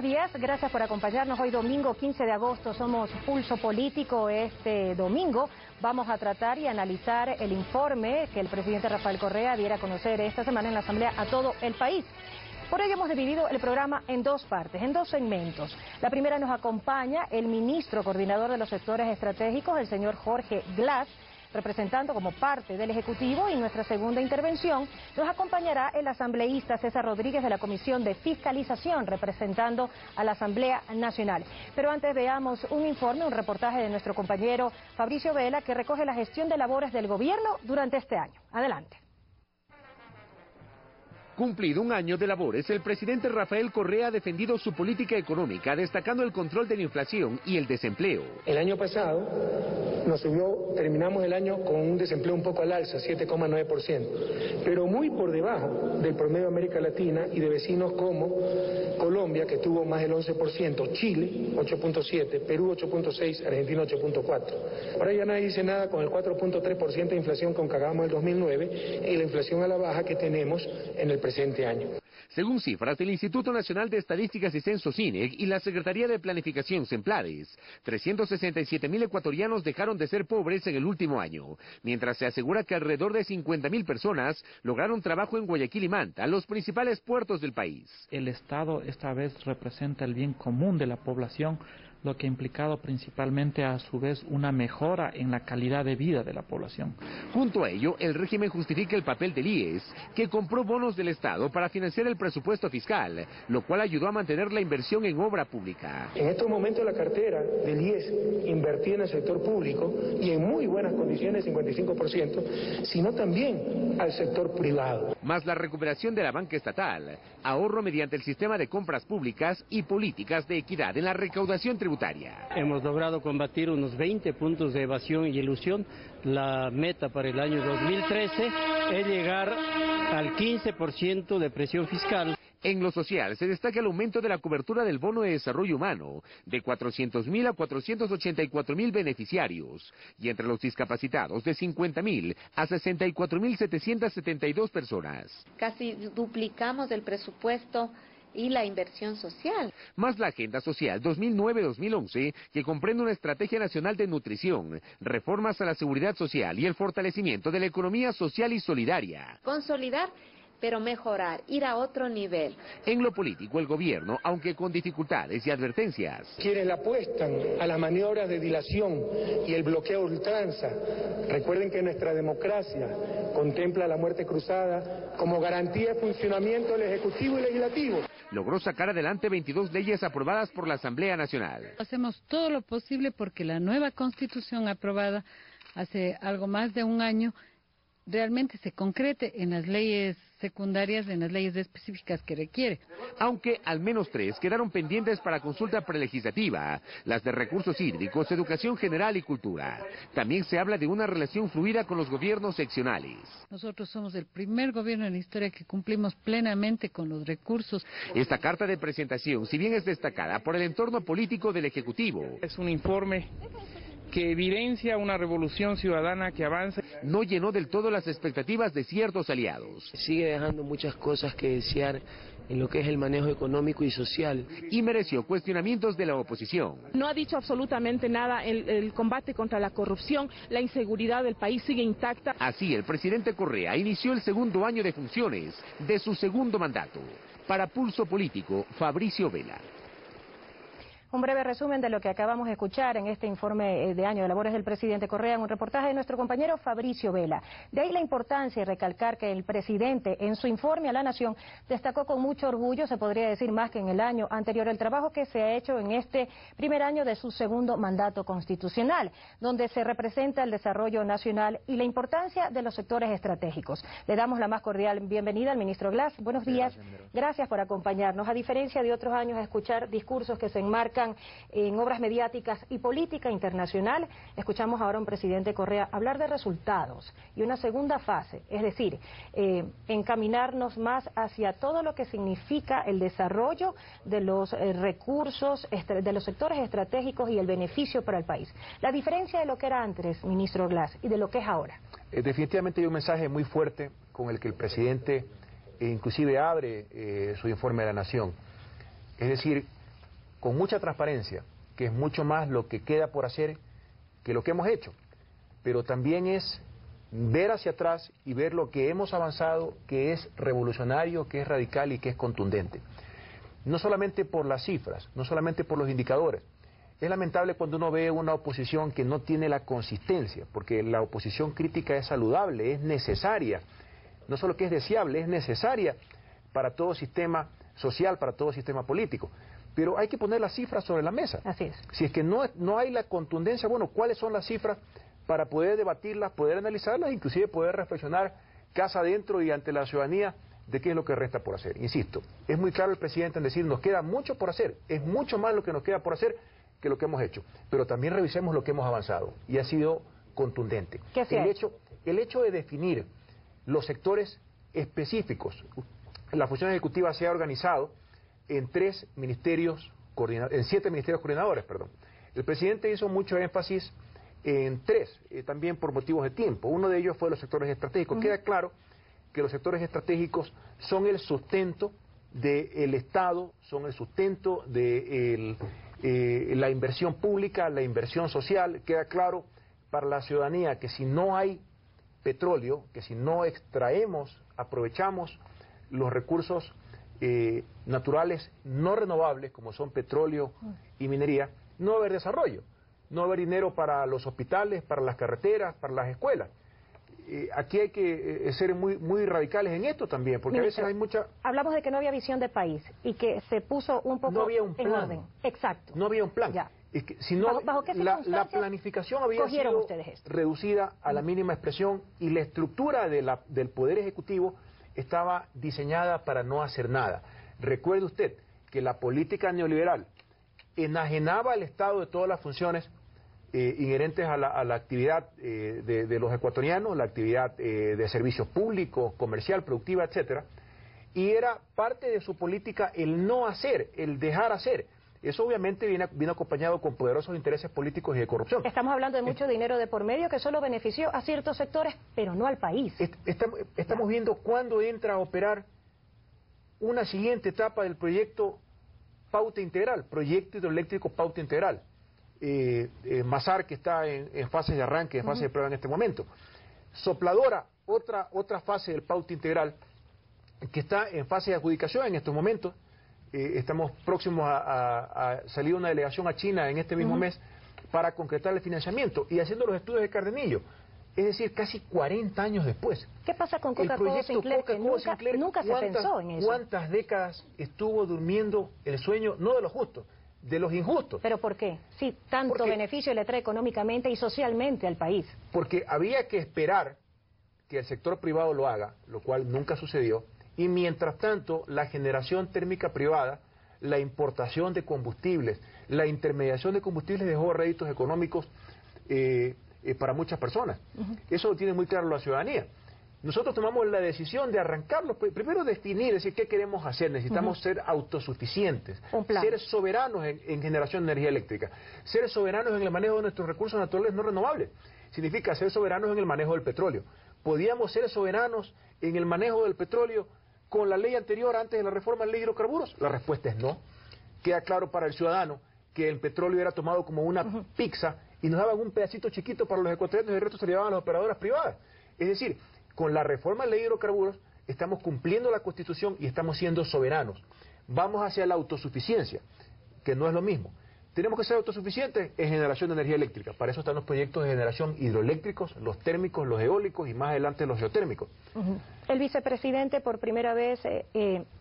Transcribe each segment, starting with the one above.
días, gracias por acompañarnos hoy domingo 15 de agosto. Somos Pulso Político. Este domingo vamos a tratar y analizar el informe que el presidente Rafael Correa diera a conocer esta semana en la Asamblea a todo el país. Por ello hemos dividido el programa en dos partes, en dos segmentos. La primera nos acompaña el ministro coordinador de los sectores estratégicos, el señor Jorge Glass, representando como parte del Ejecutivo, y nuestra segunda intervención nos acompañará el asambleísta César Rodríguez de la Comisión de Fiscalización, representando a la Asamblea Nacional. Pero antes veamos un informe, un reportaje de nuestro compañero Fabricio Vela, que recoge la gestión de labores del gobierno durante este año. Adelante. Cumplido un año de labores, el presidente Rafael Correa ha defendido su política económica, destacando el control de la inflación y el desempleo. El año pasado terminamos el año con un desempleo un poco al alza, 7,9%, pero muy por debajo del promedio de América Latina y de vecinos como Colombia, que tuvo más del 11%, Chile 8,7%, Perú 8,6%, Argentina 8,4%. Ahora ya nadie dice nada con el 4,3% de inflación con que acabamos el 2009 y la inflación a la baja que tenemos en el presente año. Según cifras del Instituto Nacional de Estadísticas y Censos INEC y la Secretaría de Planificación Semplades, 367.000 ecuatorianos dejaron de ser pobres en el último año, mientras se asegura que alrededor de 50.000 personas lograron trabajo en Guayaquil y Manta, los principales puertos del país. El Estado esta vez representa el bien común de la población, lo que ha implicado principalmente a su vez una mejora en la calidad de vida de la población. Junto a ello, el régimen justifica el papel del IES, que compró bonos del Estado para financiar el presupuesto fiscal, lo cual ayudó a mantener la inversión en obra pública. En estos momentos la cartera del IES invertía en el sector público y en muy buenas condiciones, 55%, sino también al sector privado. Más la recuperación de la banca estatal, ahorro mediante el sistema de compras públicas y políticas de equidad en la recaudación tributaria. Hemos logrado combatir unos 20 puntos de evasión y elusión. La meta para el año 2013 es llegar al 15% de presión fiscal. En lo social se destaca el aumento de la cobertura del bono de desarrollo humano, de 400.000 a 484.000 beneficiarios, y entre los discapacitados de 50.000 a 64.772 personas. Casi duplicamos el presupuesto y la inversión social. Más la Agenda Social 2009-2011, que comprende una estrategia nacional de nutrición, reformas a la seguridad social y el fortalecimiento de la economía social y solidaria. Consolidar, pero mejorar, ir a otro nivel. En lo político, el gobierno, aunque con dificultades y advertencias. Quienes le apuestan a las maniobras de dilación y el bloqueo a ultranza, recuerden que nuestra democracia contempla la muerte cruzada como garantía de funcionamiento del Ejecutivo y Legislativo. Logró sacar adelante 22 leyes aprobadas por la Asamblea Nacional. Hacemos todo lo posible porque la nueva Constitución aprobada hace algo más de un año realmente se concrete en las leyes secundarias, en las leyes específicas que requiere. Aunque al menos 3 quedaron pendientes para consulta prelegislativa, las de recursos hídricos, educación general y cultura. También se habla de una relación fluida con los gobiernos seccionales. Nosotros somos el primer gobierno en la historia que cumplimos plenamente con los recursos. Esta carta de presentación, si bien es destacada por el entorno político del Ejecutivo, es un informe que evidencia una revolución ciudadana que avanza. No llenó del todo las expectativas de ciertos aliados. Sigue dejando muchas cosas que desear en lo que es el manejo económico y social. Y mereció cuestionamientos de la oposición. No ha dicho absolutamente nada. El combate contra la corrupción, la inseguridad del país sigue intacta. Así, el presidente Correa inició el segundo año de funciones de su segundo mandato. Para Pulso Político, Fabricio Vela. Un breve resumen de lo que acabamos de escuchar en este informe de año de labores del presidente Correa en un reportaje de nuestro compañero Fabricio Vela. De ahí la importancia y recalcar que el presidente en su informe a la Nación destacó con mucho orgullo, se podría decir más que en el año anterior, el trabajo que se ha hecho en este primer año de su segundo mandato constitucional, donde se representa el desarrollo nacional y la importancia de los sectores estratégicos. Le damos la más cordial bienvenida al ministro Glass. Buenos días, gracias por acompañarnos. A diferencia de otros años, a escuchar discursos que se enmarcan en obras mediáticas y política internacional, escuchamos ahora a un presidente Correa hablar de resultados y una segunda fase, es decir, encaminarnos más hacia todo lo que significa el desarrollo de los recursos, de los sectores estratégicos y el beneficio para el país. La diferencia de lo que era antes, ministro Glass, y de lo que es ahora. Definitivamente hay un mensaje muy fuerte con el que el presidente inclusive abre su informe a la Nación. Es decir, con mucha transparencia, que es mucho más lo que queda por hacer que lo que hemos hecho, pero también es ver hacia atrás y ver lo que hemos avanzado, que es revolucionario, que es radical y que es contundente. No solamente por las cifras, no solamente por los indicadores. Es lamentable cuando uno ve una oposición que no tiene la consistencia, porque la oposición crítica es saludable, es necesaria, no solo que es deseable, es necesaria para todo sistema social, para todo sistema político. Pero hay que poner las cifras sobre la mesa. Así es. Si es que no hay la contundencia, bueno, ¿cuáles son las cifras para poder debatirlas, poder analizarlas, inclusive poder reflexionar casa adentro y ante la ciudadanía de qué es lo que resta por hacer? Insisto, es muy claro el presidente en decir, nos queda mucho por hacer, es mucho más lo que nos queda por hacer que lo que hemos hecho, pero también revisemos lo que hemos avanzado, y ha sido contundente. ¿Qué se ha hecho? El hecho de definir los sectores específicos, la función ejecutiva se ha organizado en 7 ministerios coordinadores, perdón. El presidente hizo mucho énfasis en 3, también por motivos de tiempo. Uno de ellos fue los sectores estratégicos. Queda claro que los sectores estratégicos son el sustento del Estado, son el sustento de la inversión pública, la inversión social. Queda claro para la ciudadanía que si no hay petróleo, que si no extraemos, aprovechamos los recursos naturales no renovables, como son petróleo y minería, no va a haber desarrollo, no va a haber dinero para los hospitales, para las carreteras, para las escuelas. Aquí hay que ser muy radicales en esto también, porque Ministro, a veces hay mucha... Hablamos de que no había visión de país y que se puso un poco no había un plan, en orden. Exacto. No había un plan. Ya. Es que, si no, ¿Bajo qué la planificación había sido reducida a la mínima expresión y la estructura del Poder Ejecutivo estaba diseñada para no hacer nada. Recuerde usted que la política neoliberal enajenaba al Estado de todas las funciones inherentes a la actividad de los ecuatorianos, la actividad de servicios públicos, comercial, productiva, etcétera, y era parte de su política el no hacer, el dejar hacer. Eso obviamente viene acompañado con poderosos intereses políticos y de corrupción. Estamos hablando de mucho dinero de por medio que solo benefició a ciertos sectores, pero no al país. Estamos viendo cuándo entra a operar una siguiente etapa del proyecto Pauta Integral, proyecto hidroeléctrico Pauta Integral. Masar, que está en fase de arranque, en fase de prueba en este momento. Sopladora, otra fase del Pauta Integral, que está en fase de adjudicación en estos momentos. Estamos próximos a salir una delegación a China en este mismo mes para concretar el financiamiento y haciendo los estudios de Cardenillo. Es decir, casi 40 años después. ¿Qué pasa con Coca-Cola Sinclair? Que nunca se pensó en eso. ¿Cuántas décadas estuvo durmiendo el sueño, no de los justos, de los injustos? ¿Pero por qué? Sí, tanto beneficio le trae económicamente y socialmente al país. Porque había que esperar que el sector privado lo haga, lo cual nunca sucedió, y mientras tanto la generación térmica privada, la importación de combustibles, la intermediación de combustibles dejó réditos económicos para muchas personas. Eso lo tiene muy claro la ciudadanía. Nosotros tomamos la decisión de arrancarlo, primero definir, decir, qué queremos hacer. Necesitamos ser autosuficientes, ser soberanos en generación de energía eléctrica, ser soberanos en el manejo de nuestros recursos naturales no renovables. Significa ser soberanos en el manejo del petróleo. ¿Podíamos ser soberanos en el manejo del petróleo con la ley anterior, antes de la reforma de la ley de hidrocarburos? La respuesta es no. Queda claro para el ciudadano que el petróleo era tomado como una pizza y nos daban un pedacito chiquito para los ecuatorianos y el resto se lo llevaban a las operadoras privadas. Es decir, con la reforma de la ley de hidrocarburos estamos cumpliendo la Constitución y estamos siendo soberanos. Vamos hacia la autosuficiencia, que no es lo mismo. Tenemos que ser autosuficientes en generación de energía eléctrica. Para eso están los proyectos de generación hidroeléctricos, los térmicos, los eólicos y más adelante los geotérmicos. El vicepresidente por primera vez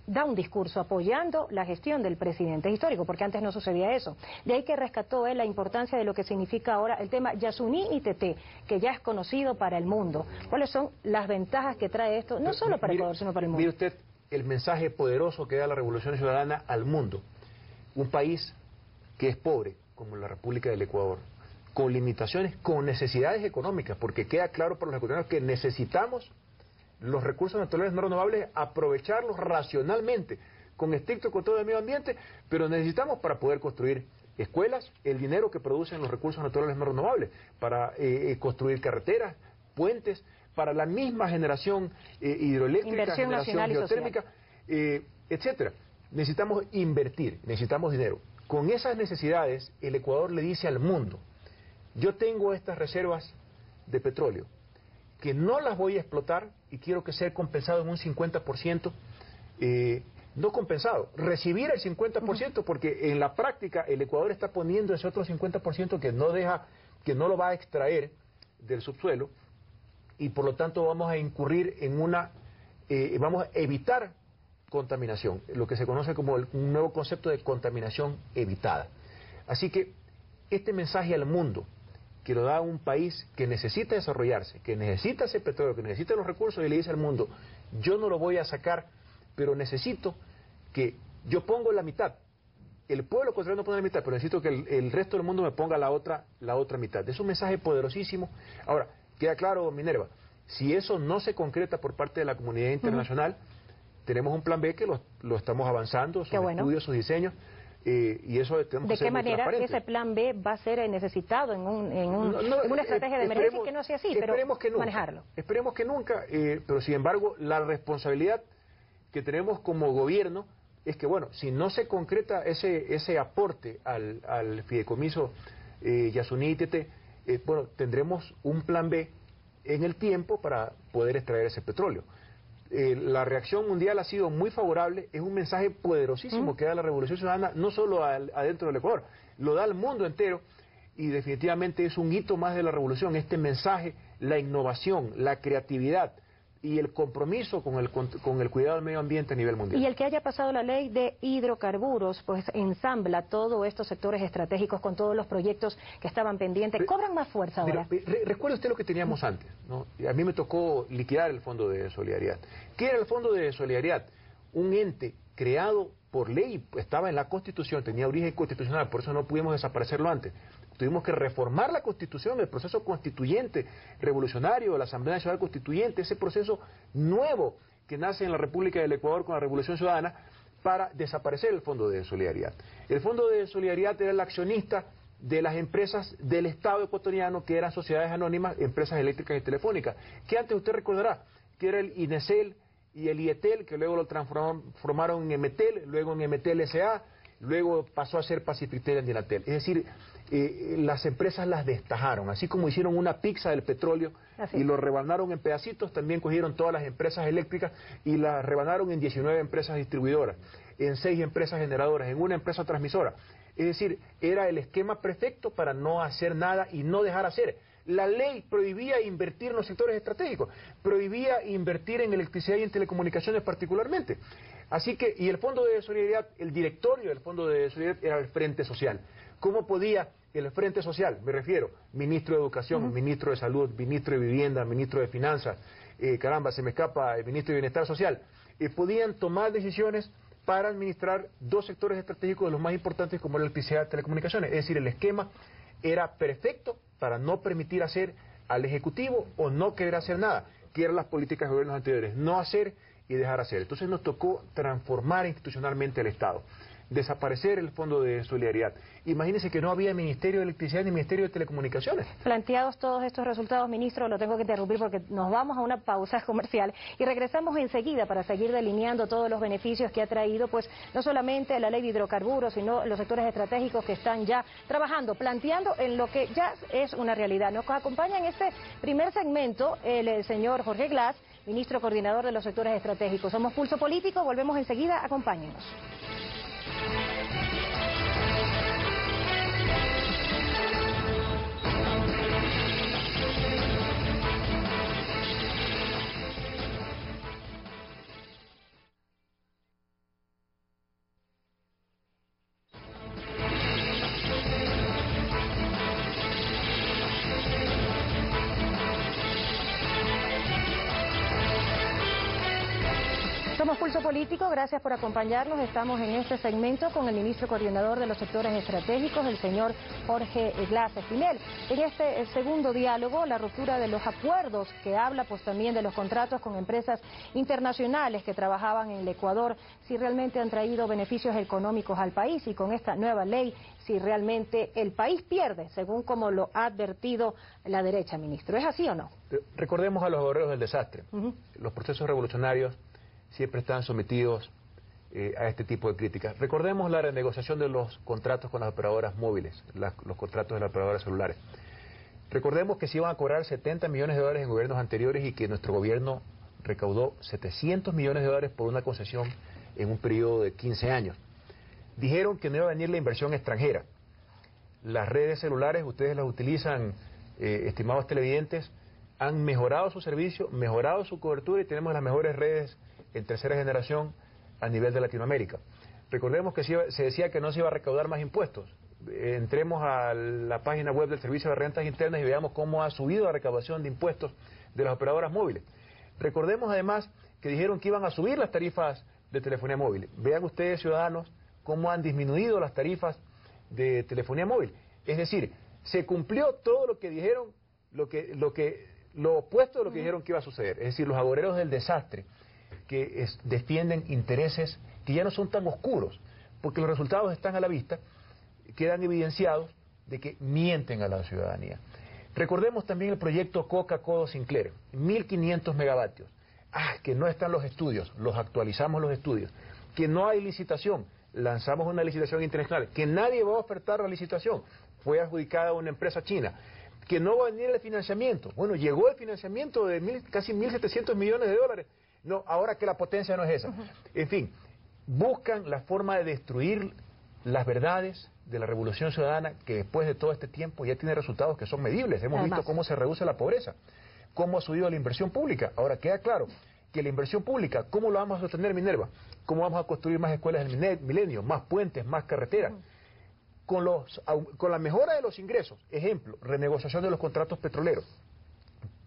da un discurso apoyando la gestión del presidente. Es histórico, porque antes no sucedía eso. De ahí que rescató la importancia de lo que significa ahora el tema Yasuní ITT, que ya es conocido para el mundo. ¿Cuáles son las ventajas que trae esto, no solo para Ecuador, sino para el mundo? Mire usted el mensaje poderoso que da la Revolución Ciudadana al mundo. Un país que es pobre, como la República del Ecuador, con limitaciones, con necesidades económicas, porque queda claro para los ecuatorianos que necesitamos los recursos naturales no renovables, aprovecharlos racionalmente, con estricto control del medio ambiente, pero necesitamos para poder construir escuelas, el dinero que producen los recursos naturales no renovables, para construir carreteras, puentes, para la misma generación hidroeléctrica, generación geotérmica, etcétera. Necesitamos invertir, necesitamos dinero. con esas necesidades, el Ecuador le dice al mundo, yo tengo estas reservas de petróleo, que no las voy a explotar y quiero que sea compensado en un 50%, no compensado, recibir el 50%, porque en la práctica el Ecuador está poniendo ese otro 50% que no lo va a extraer del subsuelo, y por lo tanto vamos a incurrir en vamos a evitar contaminación, lo que se conoce como un nuevo concepto de contaminación evitada. Así que este mensaje al mundo, que lo da un país que necesita desarrollarse, que necesita ese petróleo, que necesita los recursos, y le dice al mundo, yo no lo voy a sacar, pero necesito que yo pongo la mitad. El pueblo ecuatoriano pone la mitad, pero necesito que el resto del mundo me ponga la otra mitad. Es un mensaje poderosísimo. Ahora, queda claro, Minerva, si eso no se concreta por parte de la comunidad internacional, tenemos un plan B que lo estamos avanzando, sus estudios, sus diseños, y eso tenemos que ser muy transparentes. ¿De qué manera ese plan B va a ser necesitado en una estrategia de emergencia, que no sea así, pero manejarlo? Esperemos que nunca, pero sin embargo, la responsabilidad que tenemos como gobierno es que, bueno, si no se concreta ese aporte al fideicomiso Yasuní Tete, bueno, tendremos un plan B en el tiempo para poder extraer ese petróleo. La reacción mundial ha sido muy favorable, es un mensaje poderosísimo que da la Revolución Ciudadana, no solo adentro del Ecuador, lo da al mundo entero, y definitivamente es un hito más de la revolución, este mensaje, la innovación, la creatividad y el compromiso con el cuidado del medio ambiente a nivel mundial. Y el que haya pasado la ley de hidrocarburos, pues ensambla todos estos sectores estratégicos con todos los proyectos que estaban pendientes. ¿Cobran más fuerza ahora? Recuerde usted lo que teníamos antes, ¿no? A mí me tocó liquidar el Fondo de Solidaridad. ¿Qué era el Fondo de Solidaridad? Un ente creado por ley, estaba en la Constitución, tenía origen constitucional, por eso no pudimos desaparecerlo antes. Tuvimos que reformar la Constitución, el proceso constituyente revolucionario, la Asamblea Nacional Constituyente, ese proceso nuevo que nace en la República del Ecuador con la Revolución Ciudadana, para desaparecer el Fondo de Solidaridad. El Fondo de Solidaridad era el accionista de las empresas del Estado ecuatoriano, que eran sociedades anónimas, empresas eléctricas y telefónicas, que antes usted recordará que era el INESEL y el IETEL, que luego lo transformaron en EMETEL, luego en EMETEL S.A., luego pasó a ser Pacifitel en Dinatel. Es decir, las empresas las destajaron, así como hicieron una pizza del petróleo y lo rebanaron en pedacitos, también cogieron todas las empresas eléctricas y las rebanaron en 19 empresas distribuidoras, en 6 empresas generadoras, en una empresa transmisora. Es decir, era el esquema perfecto para no hacer nada y no dejar hacer. La ley prohibía invertir en los sectores estratégicos, prohibía invertir en electricidad y en telecomunicaciones particularmente. Así que, y el Fondo de Solidaridad, el directorio del Fondo de Solidaridad era el Frente Social. ¿Cómo podía el Frente Social? Me refiero, ministro de Educación, ministro de Salud, ministro de Vivienda, ministro de Finanzas, se me escapa, el ministro de Bienestar Social, podían tomar decisiones para administrar 2 sectores estratégicos de los más importantes como la electricidad y telecomunicaciones. Es decir, el esquema era perfecto para no permitir hacer al Ejecutivo o no querer hacer nada, que eran las políticas de gobiernos anteriores, no hacer y dejar hacer. Entonces nos tocó transformar institucionalmente el Estado, desaparecer el Fondo de Solidaridad. Imagínense que no había Ministerio de Electricidad ni Ministerio de Telecomunicaciones. Planteados todos estos resultados, ministro, lo tengo que interrumpir porque nos vamos a una pausa comercial y regresamos enseguida para seguir delineando todos los beneficios que ha traído, pues no solamente la ley de hidrocarburos, sino los sectores estratégicos que están ya trabajando, planteando en lo que ya es una realidad. Nos acompaña en este primer segmento el señor Jorge Glass, ministro coordinador de los sectores estratégicos. Somos Pulso Político, volvemos enseguida, acompáñenos. Somos Pulso Político, gracias por acompañarnos. Estamos en este segmento con el ministro coordinador de los sectores estratégicos, el señor Jorge Glass Espinel. En este segundo diálogo, la ruptura de los acuerdos, que habla pues también de los contratos con empresas internacionales que trabajaban en el Ecuador, si realmente han traído beneficios económicos al país, y con esta nueva ley, si realmente el país pierde, según como lo ha advertido la derecha, ministro. ¿Es así o no? Recordemos a los obreros del desastre. Los procesos revolucionarios siempre están sometidos a este tipo de críticas. Recordemos la renegociación de los contratos con las operadoras móviles, los contratos de las operadoras celulares. Recordemos que se iban a cobrar 70 millones de dólares en gobiernos anteriores y que nuestro gobierno recaudó 700 millones de dólares por una concesión en un periodo de 15 años. Dijeron que no iba a venir la inversión extranjera. Las redes celulares, ustedes las utilizan, estimados televidentes, han mejorado su servicio, mejorado su cobertura y tenemos las mejores redes en tercera generación a nivel de Latinoamérica. Recordemos que se decía que no se iba a recaudar más impuestos. Entremos a la página web del Servicio de Rentas Internas y veamos cómo ha subido la recaudación de impuestos de las operadoras móviles. Recordemos además que dijeron que iban a subir las tarifas de telefonía móvil. Vean ustedes, ciudadanos, cómo han disminuido las tarifas de telefonía móvil. Es decir, se cumplió todo lo que dijeron, lo opuesto de lo que dijeron que iba a suceder. Es decir, los agoreros del desastre que defienden intereses que ya no son tan oscuros, porque los resultados están a la vista, quedan evidenciados de que mienten a la ciudadanía. Recordemos también el proyecto Coca-Cola Sinclair, 1.500 megavatios. Que no están los estudios, los actualizamos los estudios. Que no hay licitación, lanzamos una licitación internacional. Que nadie va a ofertar la licitación, fue adjudicada a una empresa china. Que no va a venir el financiamiento. Bueno, llegó el financiamiento de casi 1.700 millones de dólares. No, ahora que la potencia no es esa. En fin, buscan la forma de destruir las verdades de la revolución ciudadana que después de todo este tiempo ya tiene resultados que son medibles. Hemos visto cómo se reduce la pobreza, cómo ha subido la inversión pública. Ahora queda claro que la inversión pública, ¿cómo lo vamos a sostener, Minerva? ¿Cómo vamos a construir más escuelas del milenio, más puentes, más carreteras? Con la mejora de los ingresos. Ejemplo, renegociación de los contratos petroleros.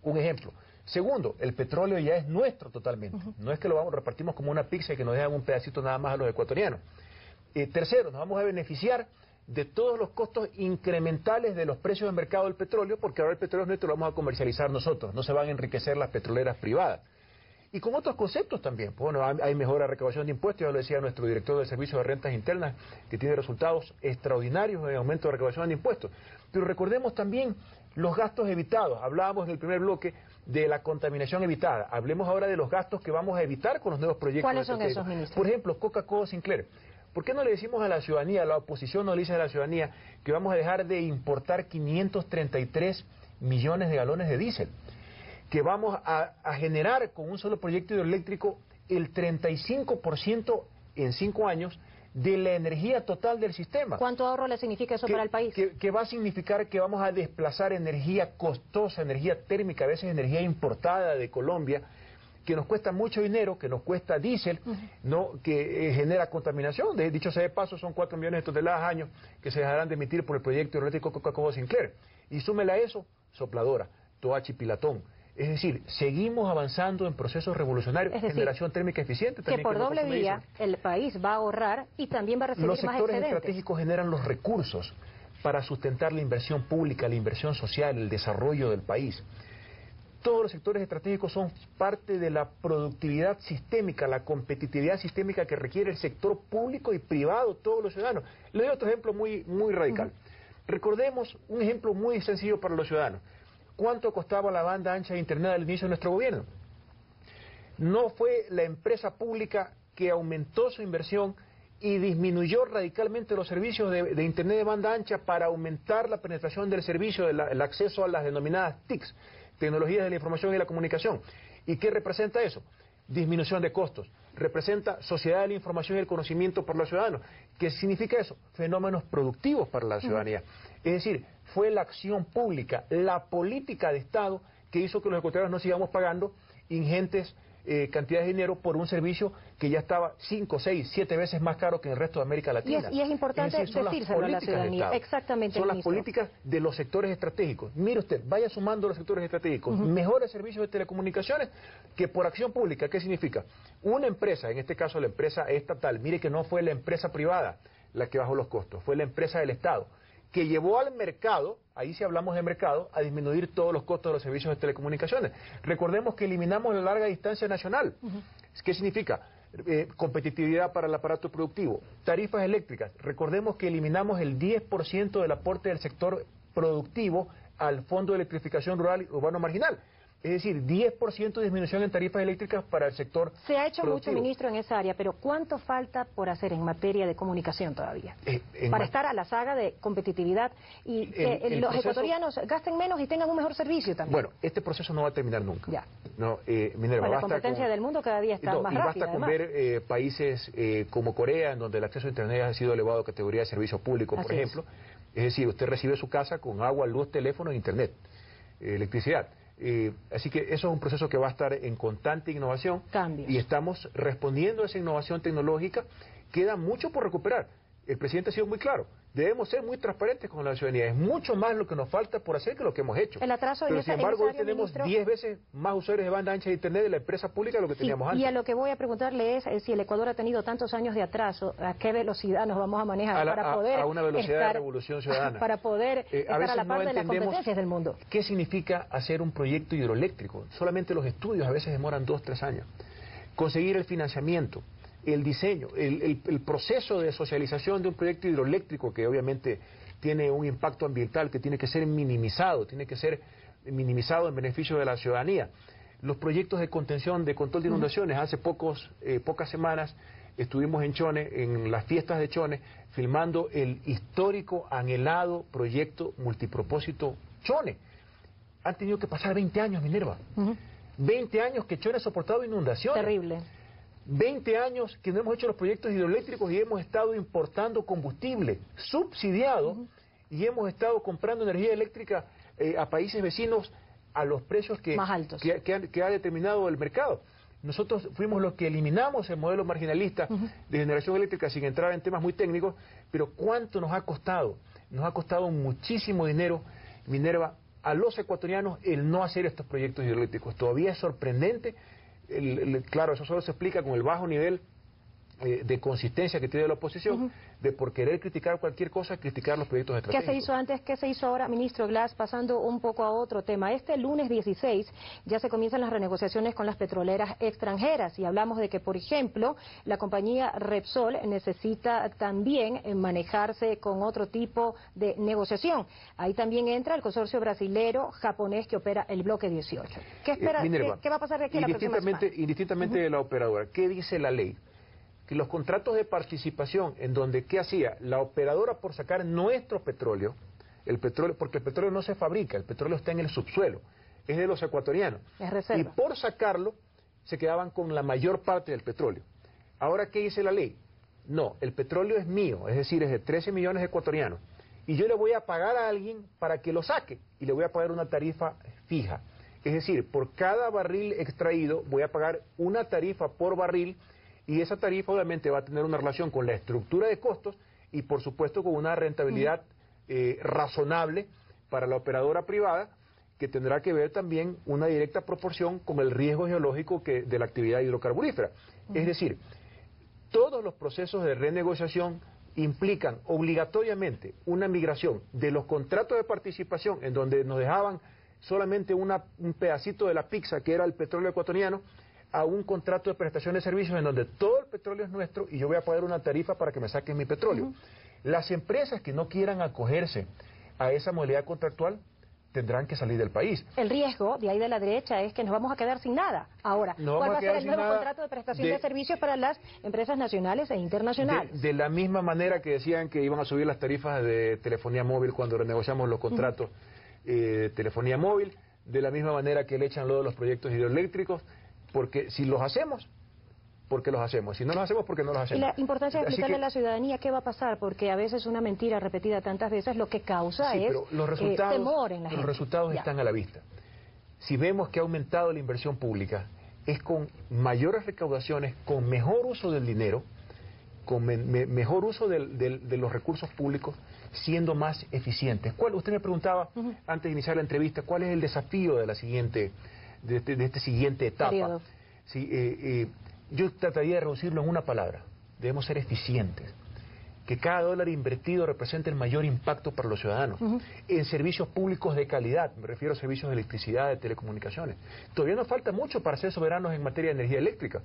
Un ejemplo. Segundo, el petróleo ya es nuestro totalmente. No es que lo repartimos como una pizza y que nos dejan un pedacito nada más a los ecuatorianos. Tercero, nos vamos a beneficiar de todos los costos incrementales de los precios de mercado del petróleo, porque ahora el petróleo nuestro lo vamos a comercializar nosotros, no se van a enriquecer las petroleras privadas. Y con otros conceptos también. Bueno, hay mejora de recaudación de impuestos, ya lo decía nuestro director del Servicio de Rentas Internas, que tiene resultados extraordinarios en aumento de recaudación de impuestos. Pero recordemos también los gastos evitados. Hablábamos en el primer bloque de la contaminación evitada. Hablemos ahora de los gastos que vamos a evitar con los nuevos proyectos. ¿Cuáles son esos, ministro? Por ejemplo, Coca-Cola Sinclair. ¿Por qué no le decimos a la ciudadanía, a la oposición no le dice a la ciudadanía, que vamos a dejar de importar 533 millones de galones de diésel? Que vamos a generar con un solo proyecto hidroeléctrico el 35% en 5 años de la energía total del sistema. ¿Cuánto ahorro le significa eso para el país? Que va a significar que vamos a desplazar energía costosa, energía térmica, a veces energía importada de Colombia, que nos cuesta mucho dinero, que nos cuesta diésel, ¿no? Que genera contaminación. Dicho sea de paso, son 4 millones de toneladas al año que se dejarán de emitir por el proyecto hidroeléctrico Coca-Cola Sinclair. Y súmela a eso, sopladora, Toachi Pilatón. Es decir, seguimos avanzando en procesos revolucionarios, generación térmica eficiente. Que por doble vía el país va a ahorrar y también va a recibir más excedentes. Los sectores estratégicos generan los recursos para sustentar la inversión pública, la inversión social, el desarrollo del país. Todos los sectores estratégicos son parte de la productividad sistémica, la competitividad sistémica que requiere el sector público y privado, todos los ciudadanos. Le doy otro ejemplo muy radical. Recordemos un ejemplo muy sencillo para los ciudadanos. ¿Cuánto costaba la banda ancha de Internet al inicio de nuestro gobierno? No fue la empresa pública que aumentó su inversión y disminuyó radicalmente los servicios de Internet de banda ancha para aumentar la penetración del servicio, el acceso a las denominadas TICs, tecnologías de la información y la comunicación. ¿Y qué representa eso? Disminución de costos. Representa sociedad de la información y el conocimiento para los ciudadanos. ¿Qué significa eso? Fenómenos productivos para la ciudadanía. Es decir, fue la acción pública, la política de Estado que hizo que los ecuatorianos no sigamos pagando ingentes cantidades de dinero por un servicio que ya estaba 5, 6, 7 veces más caro que en el resto de América Latina. Y es importante decírselo a la ciudadanía. Exactamente. Son las políticas de los sectores estratégicos. Mire usted, vaya sumando los sectores estratégicos. Mejores servicios de telecomunicaciones que por acción pública. ¿Qué significa? Una empresa, en este caso la empresa estatal, mire que no fue la empresa privada la que bajó los costos, fue la empresa del Estado, que llevó al mercado, ahí sí hablamos de mercado, a disminuir todos los costos de los servicios de telecomunicaciones. Recordemos que eliminamos la larga distancia nacional. ¿Qué significa? Competitividad para el aparato productivo. Tarifas eléctricas. Recordemos que eliminamos el 10% del aporte del sector productivo al Fondo de Electrificación Rural y Urbano Marginal. Es decir, 10% de disminución en tarifas eléctricas para el sector Se ha hecho productivo. mucho, ministro, en esa área, pero ¿cuánto falta por hacer en materia de comunicación todavía? Para estar a la saga de competitividad y que los ecuatorianos gasten menos y tengan un mejor servicio también. Bueno, este proceso no va a terminar nunca. Ya. No, Minerva, la competencia del mundo cada día está más y rápida. Basta con además. ver países como Corea, en donde el acceso a Internet ha sido elevado a categoría de servicio público, por ejemplo. Es decir, usted recibe su casa con agua, luz, teléfono e Internet, electricidad. Así que eso es un proceso que va a estar en constante innovación. Cambios. Y estamos respondiendo a esa innovación tecnológica. Queda mucho por recuperar. El presidente ha sido muy claro. Debemos ser muy transparentes con la ciudadanía. Es mucho más lo que nos falta por hacer que lo que hemos hecho. El atraso Pero, en sin embargo, hoy área, tenemos ministro, 10 veces más usuarios de banda ancha de Internet de la empresa pública de lo que teníamos antes. Y a lo que voy a preguntarle es si el Ecuador ha tenido tantos años de atraso, ¿a qué velocidad nos vamos a manejar para poder a una velocidad de revolución ciudadana. Para poder estar a la par de las competencias del mundo? ¿Qué significa hacer un proyecto hidroeléctrico? Solamente los estudios a veces demoran 2 o 3 años. Conseguir el financiamiento, el diseño, el proceso de socialización de un proyecto hidroeléctrico que obviamente tiene un impacto ambiental que tiene que ser minimizado en beneficio de la ciudadanía. Los proyectos de contención, de control de inundaciones, hace pocas semanas estuvimos en Chone, en las fiestas de Chone, filmando el histórico, anhelado proyecto multipropósito Chone. Han tenido que pasar 20 años, Minerva. 20 años que Chone ha soportado inundaciones. Terrible. 20 años que no hemos hecho los proyectos hidroeléctricos y hemos estado importando combustible subsidiado y hemos estado comprando energía eléctrica a países vecinos a los precios más altos que ha determinado el mercado. Nosotros fuimos los que eliminamos el modelo marginalista de generación eléctrica sin entrar en temas muy técnicos, pero ¿cuánto nos ha costado? Nos ha costado muchísimo dinero, Minerva, a los ecuatorianos el no hacer estos proyectos hidroeléctricos. Todavía es sorprendente. Claro, eso solo se explica con el bajo nivel de consistencia que tiene la oposición, de por querer criticar cualquier cosa, criticar los proyectos estratégicos. ¿Qué se hizo antes? ¿Qué se hizo ahora, ministro Glass? Pasando un poco a otro tema. Este lunes 16 ya se comienzan las renegociaciones con las petroleras extranjeras y hablamos de que, por ejemplo, la compañía Repsol necesita también manejarse con otro tipo de negociación. Ahí también entra el consorcio brasilero japonés que opera el bloque 18. ¿Qué espera? Minerva, ¿Qué va a pasar de aquí a la próxima semana? Indistintamente de la operadora, ¿qué dice la ley? Que los contratos de participación en donde, ¿qué hacía? La operadora por sacar nuestro petróleo, porque el petróleo no se fabrica, el petróleo está en el subsuelo, es de los ecuatorianos. Es reserva. Y por sacarlo, se quedaban con la mayor parte del petróleo. Ahora, ¿qué dice la ley? No, el petróleo es mío, es decir, es de 13 millones de ecuatorianos. Y yo le voy a pagar a alguien para que lo saque, y le voy a pagar una tarifa fija. Es decir, por cada barril extraído, voy a pagar una tarifa por barril, y esa tarifa obviamente va a tener una relación con la estructura de costos y por supuesto con una rentabilidad razonable para la operadora privada, que tendrá que ver también una directa proporción con el riesgo geológico de la actividad hidrocarburífera. Es decir, todos los procesos de renegociación implican obligatoriamente una migración de los contratos de participación en donde nos dejaban solamente un pedacito de la pizza que era el petróleo ecuatoriano, a un contrato de prestación de servicios en donde todo el petróleo es nuestro y yo voy a pagar una tarifa para que me saquen mi petróleo. Las empresas que no quieran acogerse a esa modalidad contractual tendrán que salir del país. El riesgo de ahí de la derecha es que nos vamos a quedar sin nada. Ahora, ¿cuál va a ser el nuevo contrato de prestación de servicios para las empresas nacionales e internacionales? De la misma manera que decían que iban a subir las tarifas de telefonía móvil cuando renegociamos los contratos de telefonía móvil, de la misma manera que le echan lodo a los proyectos hidroeléctricos, porque si los hacemos, porque los hacemos. Si no los hacemos, porque no los hacemos. Y la importancia de explicarle a la ciudadanía qué va a pasar, porque a veces una mentira repetida tantas veces lo que causa es temor en la gente. Los resultados están a la vista. Si vemos que ha aumentado la inversión pública, es con mayores recaudaciones, con mejor uso del dinero, con mejor uso de los recursos públicos, siendo más eficientes. Usted me preguntaba, antes de iniciar la entrevista, ¿cuál es el desafío de la siguiente etapa? Yo trataría de reducirlo en una palabra: debemos ser eficientes, que cada dólar invertido represente el mayor impacto para los ciudadanos, en servicios públicos de calidad, me refiero a servicios de electricidad, de telecomunicaciones. Todavía nos falta mucho para ser soberanos en materia de energía eléctrica.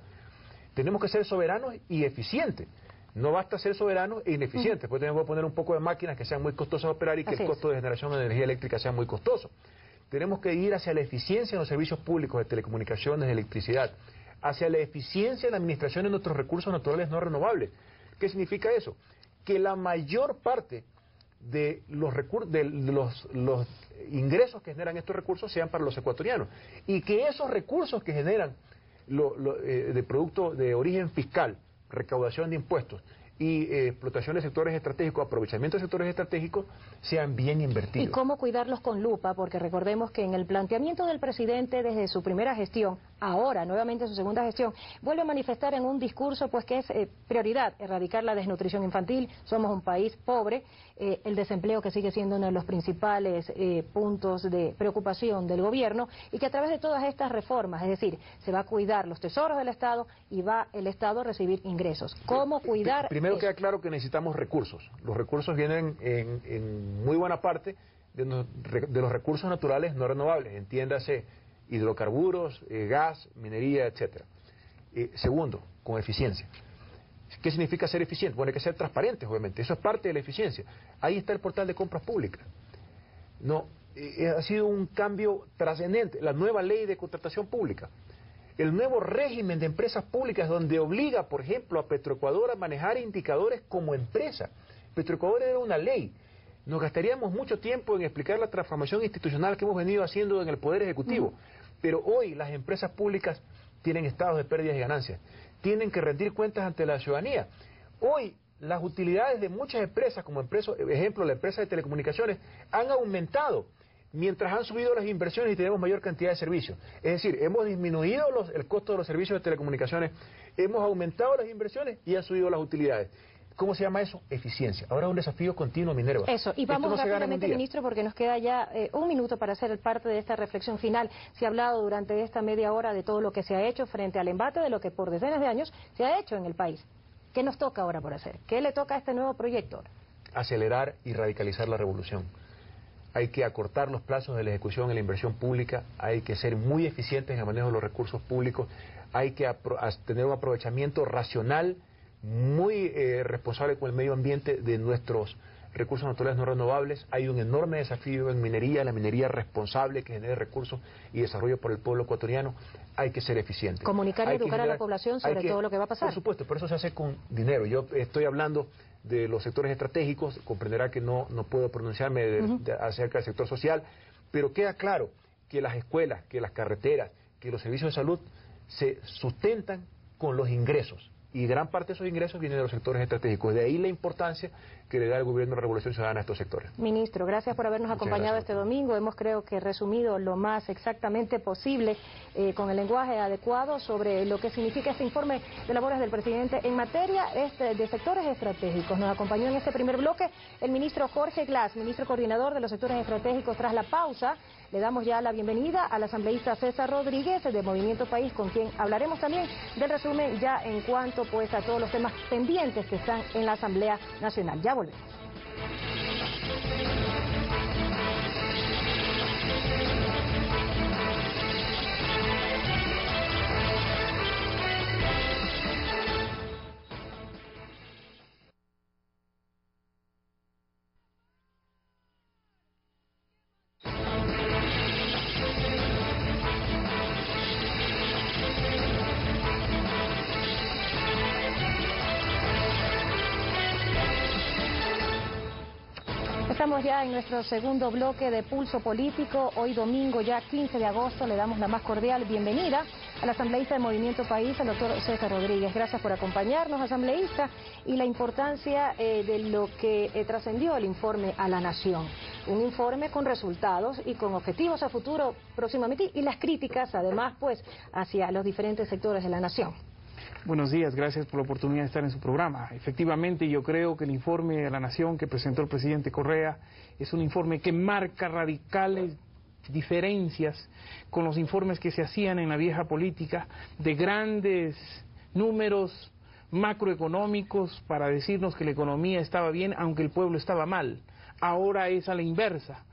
Tenemos que ser soberanos y eficientes. No basta ser soberanos e ineficientes, porque tenemos que poner un poco de máquinas que sean muy costosas de operar y que el costo de generación de energía eléctrica sea muy costoso. Tenemos que ir hacia la eficiencia en los servicios públicos de telecomunicaciones, de electricidad, hacia la eficiencia en la administración de nuestros recursos naturales no renovables. ¿Qué significa eso? Que la mayor parte de los ingresos que generan estos recursos sean para los ecuatorianos y que esos recursos que generan de producto de origen fiscal, recaudación de impuestos y explotación de sectores estratégicos, aprovechamiento de sectores estratégicos, sean bien invertidos. ¿Y cómo cuidarlos con lupa? Porque recordemos que en el planteamiento del presidente desde su primera gestión, ahora nuevamente su segunda gestión, vuelve a manifestar en un discurso pues que es prioridad erradicar la desnutrición infantil. Somos un país pobre, el desempleo que sigue siendo uno de los principales puntos de preocupación del gobierno, y que a través de todas estas reformas, es decir, se va a cuidar los tesoros del Estado y va el Estado a recibir ingresos. ¿Cómo cuidar? Primero queda claro que necesitamos recursos. Los recursos vienen en muy buena parte de los recursos naturales no renovables, entiéndase hidrocarburos, gas, minería, etcétera. Segundo, con eficiencia. ¿Qué significa ser eficiente? Bueno, hay que ser transparentes, obviamente. Eso es parte de la eficiencia. Ahí está el portal de compras públicas. No, ha sido un cambio trascendente. La nueva ley de contratación pública. El nuevo régimen de empresas públicas donde obliga, por ejemplo, a Petroecuador a manejar indicadores como empresa. Petroecuador era una ley. Nos gastaríamos mucho tiempo en explicar la transformación institucional que hemos venido haciendo en el Poder Ejecutivo. Pero hoy las empresas públicas tienen estados de pérdidas y ganancias. Tienen que rendir cuentas ante la ciudadanía. Hoy las utilidades de muchas empresas, como ejemplo la empresa de telecomunicaciones, han aumentado mientras han subido las inversiones y tenemos mayor cantidad de servicios. Es decir, hemos disminuido el costo de los servicios de telecomunicaciones, hemos aumentado las inversiones y han subido las utilidades. ¿Cómo se llama eso? Eficiencia. Ahora es un desafío continuo, Minerva. Eso, y vamos rápidamente, ministro, porque nos queda ya un minuto para hacer parte de esta reflexión final. Se ha hablado durante esta media hora de todo lo que se ha hecho frente al embate de lo que por decenas de años se ha hecho en el país. ¿Qué nos toca ahora por hacer? ¿Qué le toca a este nuevo proyecto? Acelerar y radicalizar la revolución. Hay que acortar los plazos de la ejecución en la inversión pública, hay que ser muy eficientes en el manejo de los recursos públicos, hay que tener un aprovechamiento racional, muy responsable con el medio ambiente de nuestros recursos naturales no renovables. Hay un enorme desafío en minería, la minería responsable que genere recursos y desarrollo por el pueblo ecuatoriano. Hay que ser eficientes. Comunicar y educar a la población sobre todo lo que va a pasar. Por supuesto, pero eso se hace con dinero. Yo estoy hablando de los sectores estratégicos, comprenderá que no puedo pronunciarme acerca del sector social, pero queda claro que las escuelas, que las carreteras, que los servicios de salud se sustentan con los ingresos. Y gran parte de esos ingresos vienen de los sectores estratégicos. De ahí la importancia que le da el gobierno de la Revolución Ciudadana a estos sectores. Ministro, gracias por habernos acompañado este domingo. Hemos, creo que, resumido lo más exactamente posible, con el lenguaje adecuado, sobre lo que significa este informe de labores del presidente en materia de sectores estratégicos. Nos acompañó en este primer bloque el ministro Jorge Glass, ministro coordinador de los sectores estratégicos. Tras la pausa, le damos ya la bienvenida al asambleísta César Rodríguez de Movimiento País, con quien hablaremos también del resumen ya en cuanto pues a todos los temas pendientes que están en la Asamblea Nacional. Ya volvemos. Estamos ya en nuestro segundo bloque de Pulso Político. Hoy domingo, ya 15 de agosto, le damos la más cordial bienvenida al asambleísta de Movimiento País, al doctor César Rodríguez. Gracias por acompañarnos, asambleísta, y la importancia de lo que trascendió el informe a la Nación. Un informe con resultados y con objetivos a futuro próximamente, y las críticas, además, pues, hacia los diferentes sectores de la Nación. Buenos días, gracias por la oportunidad de estar en su programa. Efectivamente, yo creo que el informe a la Nación que presentó el presidente Correa es un informe que marca radicales diferencias con los informes que se hacían en la vieja política, de grandes números macroeconómicos para decirnos que la economía estaba bien aunque el pueblo estaba mal. Ahora es a la inversa.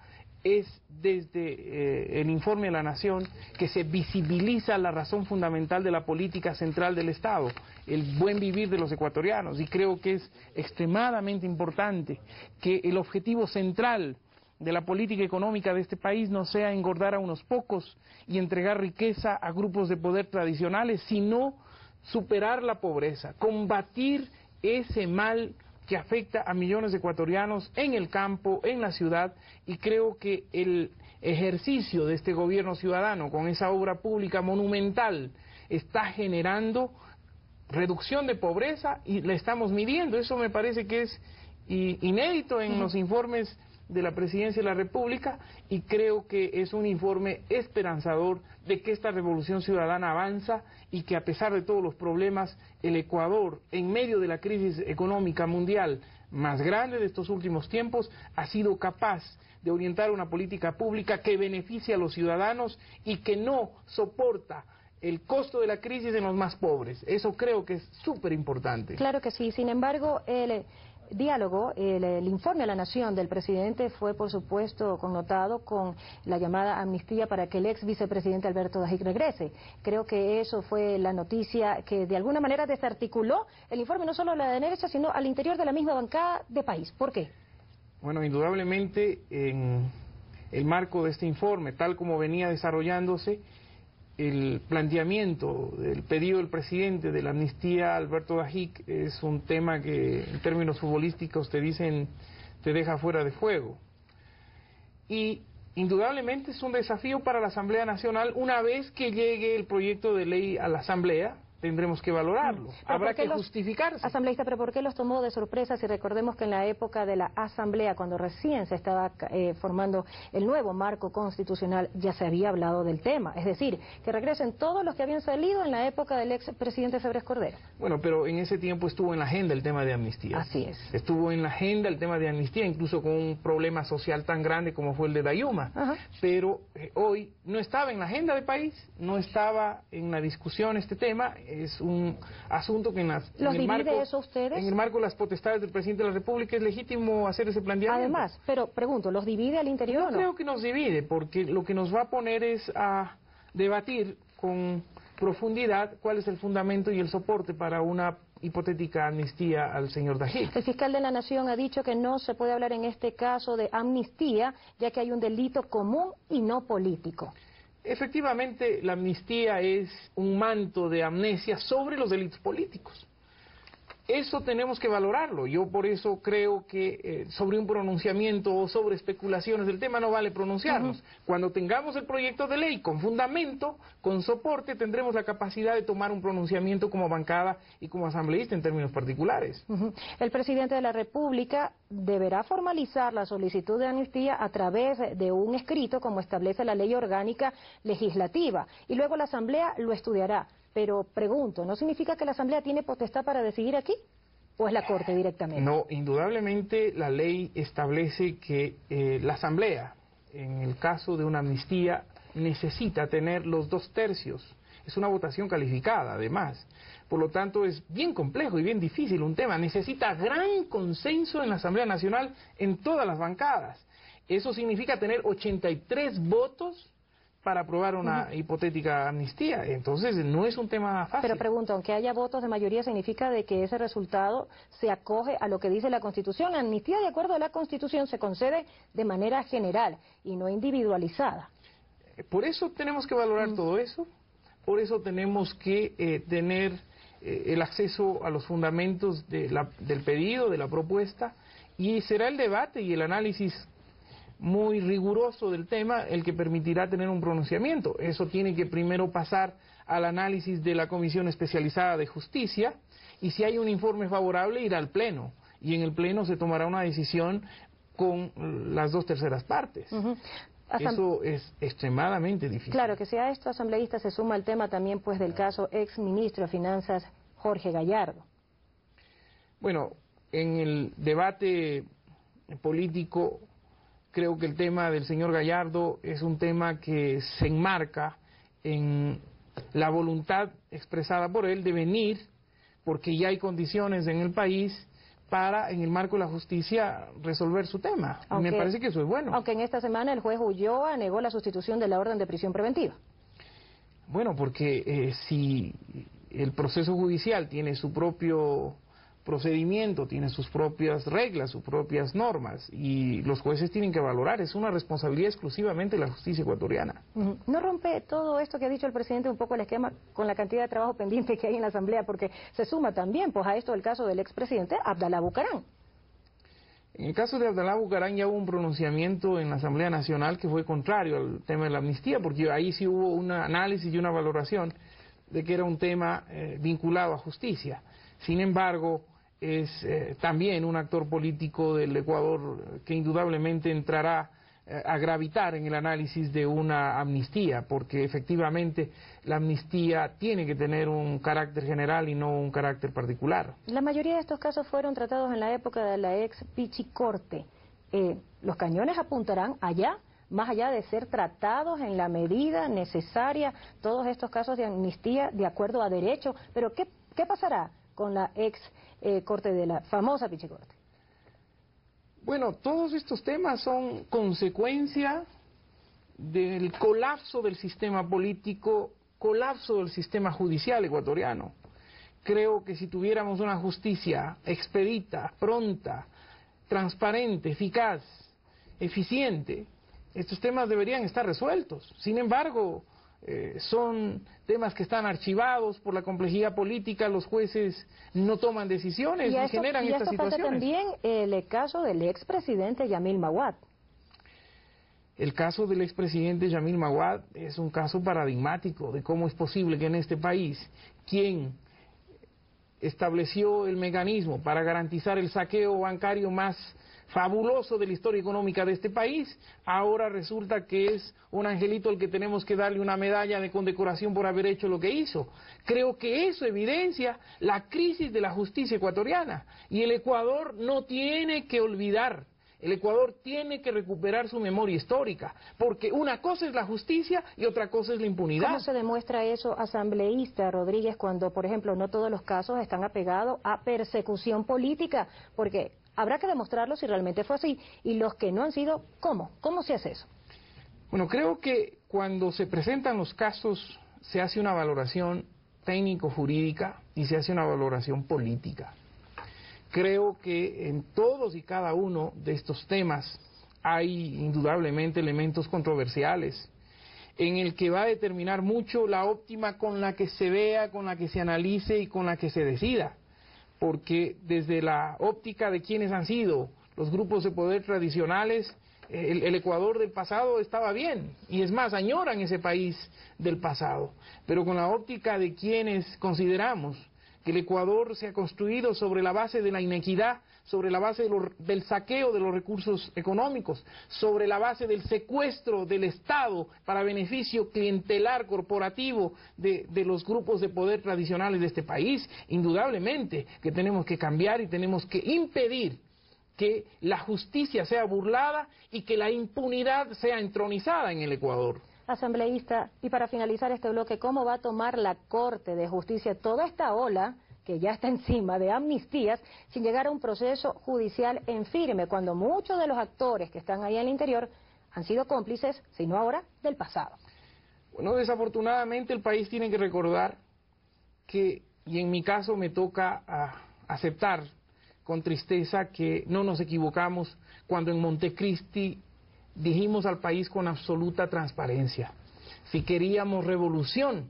es desde el informe de la Nación que se visibiliza la razón fundamental de la política central del Estado, el buen vivir de los ecuatorianos, y creo que es extremadamente importante que el objetivo central de la política económica de este país no sea engordar a unos pocos y entregar riqueza a grupos de poder tradicionales, sino superar la pobreza, combatir ese mal que afecta a millones de ecuatorianos en el campo, en la ciudad, y creo que el ejercicio de este gobierno ciudadano con esa obra pública monumental está generando reducción de pobreza y la estamos midiendo. Eso me parece que es inédito en los informes de la Presidencia de la República, y creo que es un informe esperanzador de que esta revolución ciudadana avanza y que a pesar de todos los problemas, el Ecuador, en medio de la crisis económica mundial más grande de estos últimos tiempos, ha sido capaz de orientar una política pública que beneficie a los ciudadanos y que no soporta el costo de la crisis en los más pobres. Eso creo que es súper importante. Claro que sí. Sin embargo, el diálogo, el informe a la Nación del presidente fue, por supuesto, connotado con la llamada amnistía para que el ex vicepresidente Alberto Dajic regrese. Creo que eso fue la noticia que de alguna manera desarticuló el informe, no solo a la derecha, sino al interior de la misma bancada de país. ¿Por qué? Bueno, indudablemente, en el marco de este informe, tal como venía desarrollándose, el planteamiento del pedido del presidente de la amnistía a Alberto Dajic es un tema que en términos futbolísticos te dicen te deja fuera de juego. Y indudablemente es un desafío para la Asamblea Nacional. Una vez que llegue el proyecto de ley a la Asamblea, tendremos que valorarlo. Habrá que justificarse. Asambleísta, pero ¿por qué los tomó de sorpresa si recordemos que en la época de la Asamblea, cuando recién se estaba formando el nuevo marco constitucional, ya se había hablado del tema? Es decir, que regresen todos los que habían salido en la época del expresidente Febres Cordero. Bueno, pero en ese tiempo estuvo en la agenda el tema de amnistía. Así es. Estuvo en la agenda el tema de amnistía, incluso con un problema social tan grande como fue el de Dayuma. Ajá. Pero hoy no estaba en la agenda del país, no estaba en la discusión este tema. Es un asunto que en el marco de las potestades del presidente de la República es legítimo hacer ese planteamiento. Además, pero pregunto, ¿los divide al interior o no? Creo que nos divide, porque lo que nos va a poner es a debatir con profundidad cuál es el fundamento y el soporte para una hipotética amnistía al señor Dajic. El fiscal de la Nación ha dicho que no se puede hablar en este caso de amnistía, ya que hay un delito común y no político. Efectivamente, la amnistía es un manto de amnesia sobre los delitos políticos. Eso tenemos que valorarlo. Yo por eso creo que sobre un pronunciamiento o sobre especulaciones del tema no vale pronunciarnos. Cuando tengamos el proyecto de ley con fundamento, con soporte, tendremos la capacidad de tomar un pronunciamiento como bancada y como asambleísta en términos particulares. El presidente de la República deberá formalizar la solicitud de amnistía a través de un escrito, como establece la ley orgánica legislativa, y luego la Asamblea lo estudiará. Pero pregunto, ¿no significa que la Asamblea tiene potestad para decidir aquí? ¿O es la Corte directamente? No, indudablemente la ley establece que la Asamblea, en el caso de una amnistía, necesita tener los 2/3. Es una votación calificada, además. Por lo tanto, es bien complejo y bien difícil un tema. Necesita gran consenso en la Asamblea Nacional en todas las bancadas. Eso significa tener 83 votos para aprobar una hipotética amnistía. Entonces no es un tema fácil. Pero pregunto, aunque haya votos de mayoría, ¿significa de que ese resultado se acoge a lo que dice la Constitución? La amnistía, de acuerdo a la Constitución, se concede de manera general y no individualizada. Por eso tenemos que valorar todo eso, por eso tenemos que tener el acceso a los fundamentos del pedido, de la propuesta, y será el debate y el análisis muy riguroso del tema el que permitirá tener un pronunciamiento. Eso tiene que primero pasar al análisis de la Comisión Especializada de Justicia, y si hay un informe favorable irá al Pleno, y en el Pleno se tomará una decisión con las 2/3 partes. Eso es extremadamente difícil. Claro, que sea esto, asambleísta, se suma el tema también pues del caso ex ministro de Finanzas Jorge Gallardo. Bueno, en el debate político creo que el tema del señor Gallardo es un tema que se enmarca en la voluntad expresada por él de venir, porque ya hay condiciones en el país para, en el marco de la justicia, resolver su tema. Me parece que eso es bueno. Aunque en esta semana el juez Ulloa negó la sustitución de la orden de prisión preventiva. Bueno, porque si el proceso judicial tiene su propio procedimiento, tiene sus propias reglas, sus propias normas, y los jueces tienen que valorar, es una responsabilidad exclusivamente de la justicia ecuatoriana. ¿No rompe todo esto que ha dicho el presidente un poco el esquema con la cantidad de trabajo pendiente que hay en la Asamblea? Porque se suma también pues a esto el caso del expresidente Abdalá Bucaram. En el caso de Abdalá Bucaram ya hubo un pronunciamiento en la Asamblea Nacional que fue contrario al tema de la amnistía, porque ahí sí hubo un análisis y una valoración de que era un tema vinculado a justicia. Sin embargo, es también un actor político del Ecuador que indudablemente entrará a gravitar en el análisis de una amnistía, porque efectivamente la amnistía tiene que tener un carácter general y no un carácter particular. La mayoría de estos casos fueron tratados en la época de la ex Pichicorte. ¿Los cañones apuntarán allá, más allá de ser tratados en la medida necesaria, todos estos casos de amnistía de acuerdo a derecho? Pero ¿qué pasará con la ex corte de la famosa Pichicorte? Bueno, todos estos temas son consecuencia del colapso del sistema político, colapso del sistema judicial ecuatoriano. Creo que si tuviéramos una justicia expedita, pronta, transparente, eficaz, eficiente, estos temas deberían estar resueltos. Sin embargo, son temas que están archivados por la complejidad política, los jueces no toman decisiones y generan estas situaciones. También el caso del expresidente Yamil Maguad. El caso del expresidente Yamil Maguad es un caso paradigmático de cómo es posible que en este país, quien estableció el mecanismo para garantizar el saqueo bancario más fabuloso de la historia económica de este país, ahora resulta que es un angelito al que tenemos que darle una medalla de condecoración por haber hecho lo que hizo. Creo que eso evidencia la crisis de la justicia ecuatoriana, y el Ecuador no tiene que olvidar, el Ecuador tiene que recuperar su memoria histórica, porque una cosa es la justicia y otra cosa es la impunidad. ¿Cómo se demuestra eso, asambleísta Rodríguez, cuando, por ejemplo, no todos los casos están apegados a persecución política? Porque habrá que demostrarlo si realmente fue así. Y los que no han sido, ¿cómo? ¿Cómo se hace eso? Bueno, creo que cuando se presentan los casos se hace una valoración técnico-jurídica y se hace una valoración política. Creo que en todos y cada uno de estos temas hay indudablemente elementos controversiales, en el que va a determinar mucho la óptima con la que se vea, con la que se analice y con la que se decida. Porque desde la óptica de quienes han sido los grupos de poder tradicionales, el Ecuador del pasado estaba bien, y es más, añoran ese país del pasado. Pero con la óptica de quienes consideramos que el Ecuador se ha construido sobre la base de la inequidad, sobre la base del saqueo de los recursos económicos, sobre la base del secuestro del Estado para beneficio clientelar corporativo de los grupos de poder tradicionales de este país, indudablemente que tenemos que cambiar y tenemos que impedir que la justicia sea burlada y que la impunidad sea entronizada en el Ecuador. Asambleísta, y para finalizar este bloque, ¿cómo va a tomar la Corte de Justicia toda esta ola que ya está encima de amnistías sin llegar a un proceso judicial en firme, cuando muchos de los actores que están ahí en el interior han sido cómplices, si no ahora, del pasado? Bueno, desafortunadamente el país tiene que recordar que, y en mi caso me toca aceptar con tristeza, que no nos equivocamos cuando en Montecristi dijimos al país con absoluta transparencia: si queríamos revolución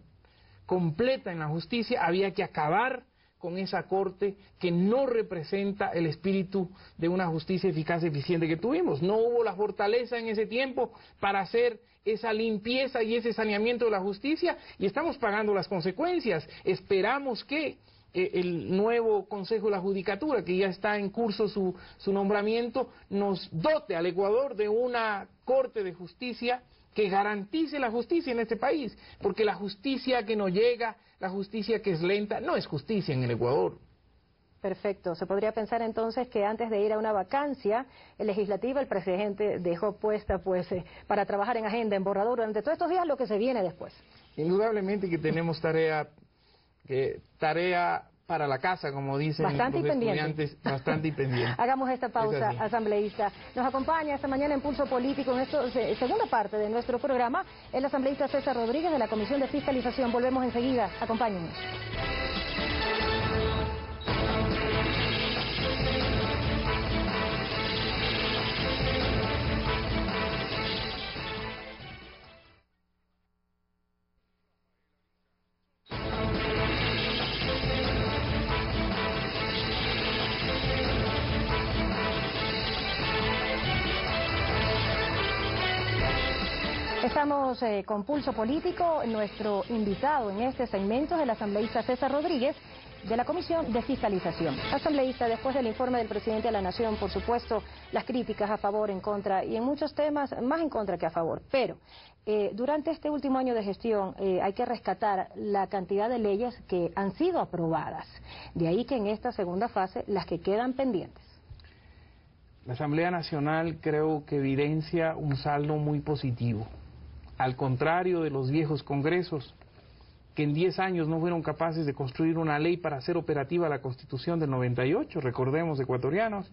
completa en la justicia, había que acabar con esa corte que no representa el espíritu de una justicia eficaz y eficiente que tuvimos. No hubo la fortaleza en ese tiempo para hacer esa limpieza y ese saneamiento de la justicia, y estamos pagando las consecuencias. Esperamos que el nuevo Consejo de la Judicatura, que ya está en curso su nombramiento, nos dote al Ecuador de una Corte de Justicia que garantice la justicia en este país, porque la justicia que no llega, la justicia que es lenta, no es justicia en el Ecuador. Perfecto. Se podría pensar entonces que antes de ir a una vacancia legislativa, el presidente dejó puesta para trabajar en agenda, en borrador, durante todos estos días, lo que se viene después. Indudablemente que tenemos tarea para la casa, como dicen bastante los estudiantes, bastante y pendiente. Hagamos esta pausa, asambleísta. Nos acompaña esta mañana en Pulso Político, en esta segunda parte de nuestro programa, el asambleísta César Rodríguez de la Comisión de Fiscalización. Volvemos enseguida. Acompáñenos. Estamos con Pulso Político. Nuestro invitado en este segmento es el asambleísta César Rodríguez de la Comisión de Fiscalización. Asambleísta, después del informe del presidente de la Nación, por supuesto, las críticas a favor, en contra, y en muchos temas más en contra que a favor. Pero durante este último año de gestión hay que rescatar la cantidad de leyes que han sido aprobadas. De ahí que en esta segunda fase, las que quedan pendientes. La Asamblea Nacional creo que evidencia un saldo muy positivo. Al contrario de los viejos congresos, que en 10 años no fueron capaces de construir una ley para hacer operativa la Constitución del 98, recordemos, ecuatorianos,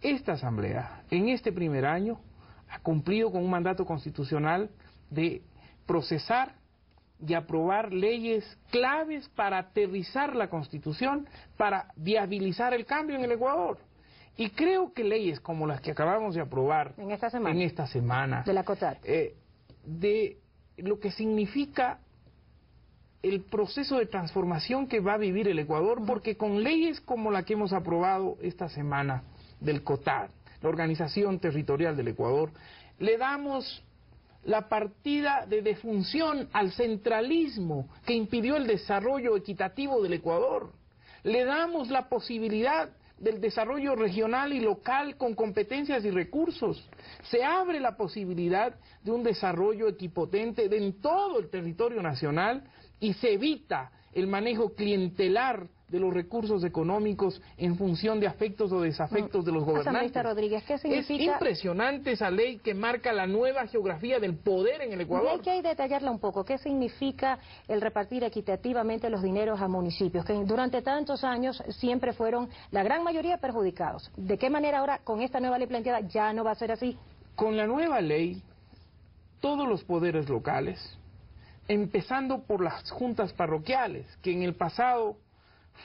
esta Asamblea, en este primer año, ha cumplido con un mandato constitucional de procesar y aprobar leyes claves para aterrizar la Constitución, para viabilizar el cambio en el Ecuador. Y creo que leyes como las que acabamos de aprobar en esta semana de la COTAD, de lo que significa el proceso de transformación que va a vivir el Ecuador, porque con leyes como la que hemos aprobado esta semana del COTAD, la Organización Territorial del Ecuador, le damos la partida de defunción al centralismo que impidió el desarrollo equitativo del Ecuador. Le damos la posibilidad del desarrollo regional y local con competencias y recursos. Se abre la posibilidad de un desarrollo equipotente en todo el territorio nacional y se evita el manejo clientelar de los recursos económicos en función de afectos o desafectos de los gobernantes. Rodríguez, ¿qué significa? Es impresionante esa ley que marca la nueva geografía del poder en el Ecuador. Hay que detallarla un poco. ¿Qué significa el repartir equitativamente los dineros a municipios, que durante tantos años siempre fueron la gran mayoría perjudicados? ¿De qué manera ahora, con esta nueva ley planteada, ya no va a ser así? Con la nueva ley, todos los poderes locales, empezando por las juntas parroquiales, que en el pasado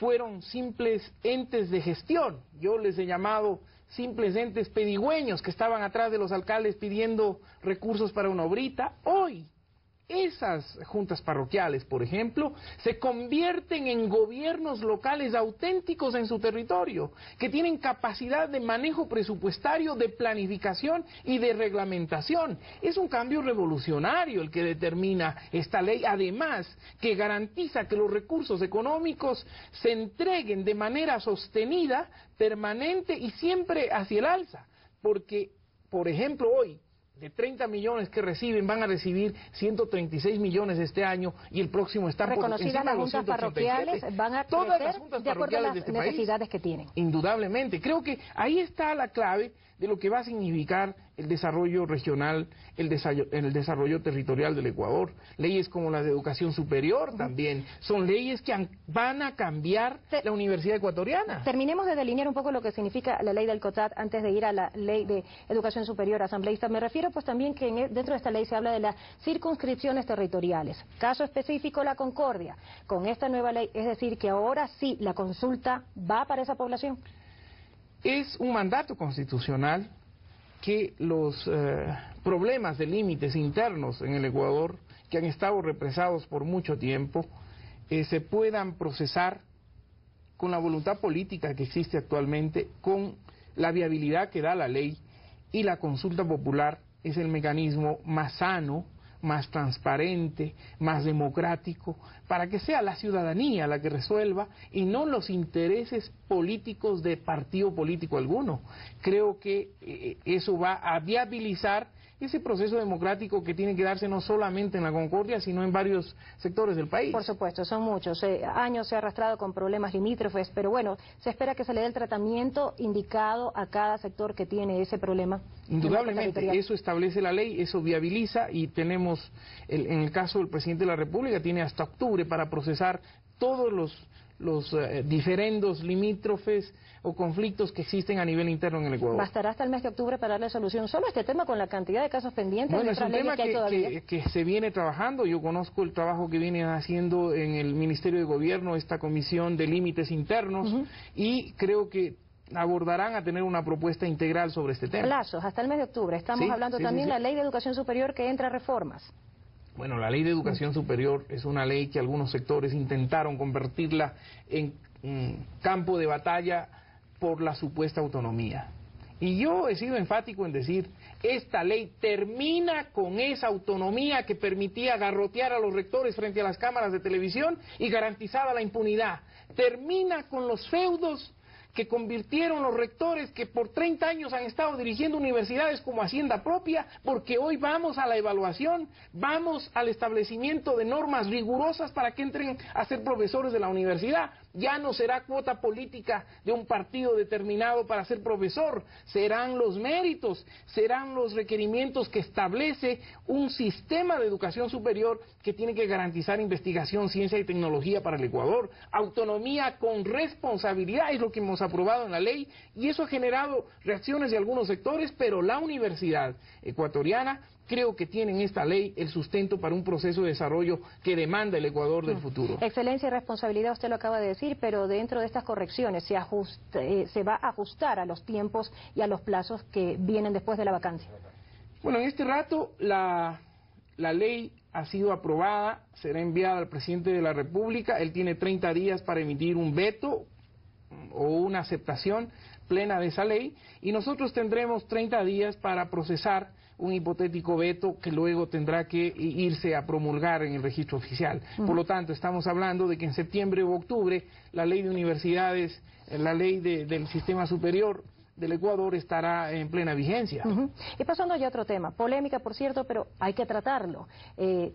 fueron simples entes de gestión, yo les he llamado simples entes pedigüeños que estaban atrás de los alcaldes pidiendo recursos para una obrita. Hoy esas juntas parroquiales, por ejemplo, se convierten en gobiernos locales auténticos en su territorio, que tienen capacidad de manejo presupuestario, de planificación y de reglamentación. Es un cambio revolucionario el que determina esta ley, además que garantiza que los recursos económicos se entreguen de manera sostenida, permanente y siempre hacia el alza, porque, por ejemplo, hoy, de 30 millones que reciben, van a recibir 136 millones este año y el próximo están por encima de los 187. Reconocidas las juntas parroquiales van a crecer de acuerdo a las necesidades que tienen. Indudablemente. Creo que ahí está la clave de lo que va a significar el desarrollo regional, el desarrollo territorial del Ecuador. Leyes como la de educación superior también son leyes que van a cambiar la universidad ecuatoriana. Terminemos de delinear un poco lo que significa la ley del COTAD antes de ir a la ley de educación superior, asambleísta. Me refiero pues también que dentro de esta ley se habla de las circunscripciones territoriales. Caso específico, la Concordia. Con esta nueva ley, es decir, que ahora sí la consulta va para esa población. Es un mandato constitucional que los problemas de límites internos en el Ecuador, que han estado represados por mucho tiempo, se puedan procesar con la voluntad política que existe actualmente, con la viabilidad que da la ley, y la consulta popular es el mecanismo más sano, más transparente, más democrático, para que sea la ciudadanía la que resuelva y no los intereses políticos de partido político alguno. Creo que eso va a viabilizar ese proceso democrático que tiene que darse no solamente en la Concordia, sino en varios sectores del país. Por supuesto, son muchos. Años se ha arrastrado con problemas limítrofes, pero bueno, se espera que se le dé el tratamiento indicado a cada sector que tiene ese problema. Indudablemente, eso establece la ley, eso viabiliza, y tenemos, en el caso del presidente de la República, tiene hasta octubre para procesar todos los diferendos limítrofes o conflictos que existen a nivel interno en el Ecuador. ¿Bastará hasta el mes de octubre para darle solución solo a este tema con la cantidad de casos pendientes? Bueno, es un tema que se viene trabajando. Yo conozco el trabajo que viene haciendo en el Ministerio de Gobierno esta comisión de límites internos y creo que abordarán a tener una propuesta integral sobre este tema. Plazos, hasta el mes de octubre. Estamos hablando también de la Ley de Educación Superior que entra a reformas. Bueno, la Ley de Educación Superior es una ley que algunos sectores intentaron convertirla en campo de batalla por la supuesta autonomía. Y yo he sido enfático en decir, esta ley termina con esa autonomía que permitía garrotear a los rectores frente a las cámaras de televisión y garantizaba la impunidad. Termina con los feudos que convirtieron los rectores que por 30 años han estado dirigiendo universidades como hacienda propia, porque hoy vamos a la evaluación, vamos al establecimiento de normas rigurosas para que entren a ser profesores de la universidad. Ya no será cuota política de un partido determinado para ser profesor, serán los méritos, serán los requerimientos que establece un sistema de educación superior que tiene que garantizar investigación, ciencia y tecnología para el Ecuador. Autonomía con responsabilidad es lo que hemos aprobado en la ley y eso ha generado reacciones de algunos sectores, pero la universidad ecuatoriana creo que tiene en esta ley el sustento para un proceso de desarrollo que demanda el Ecuador del futuro. Excelencia y responsabilidad, usted lo acaba de decir, pero dentro de estas correcciones se va a ajustar a los tiempos y a los plazos que vienen después de la vacancia. Bueno, en este rato la ley ha sido aprobada, será enviada al presidente de la República, él tiene 30 días para emitir un veto o una aceptación plena de esa ley y nosotros tendremos 30 días para procesar un hipotético veto que luego tendrá que irse a promulgar en el registro oficial. Por lo tanto, estamos hablando de que en septiembre o octubre la ley de universidades, la ley del sistema superior del Ecuador estará en plena vigencia. Y pasando ya a otro tema, polémica por cierto, pero hay que tratarlo.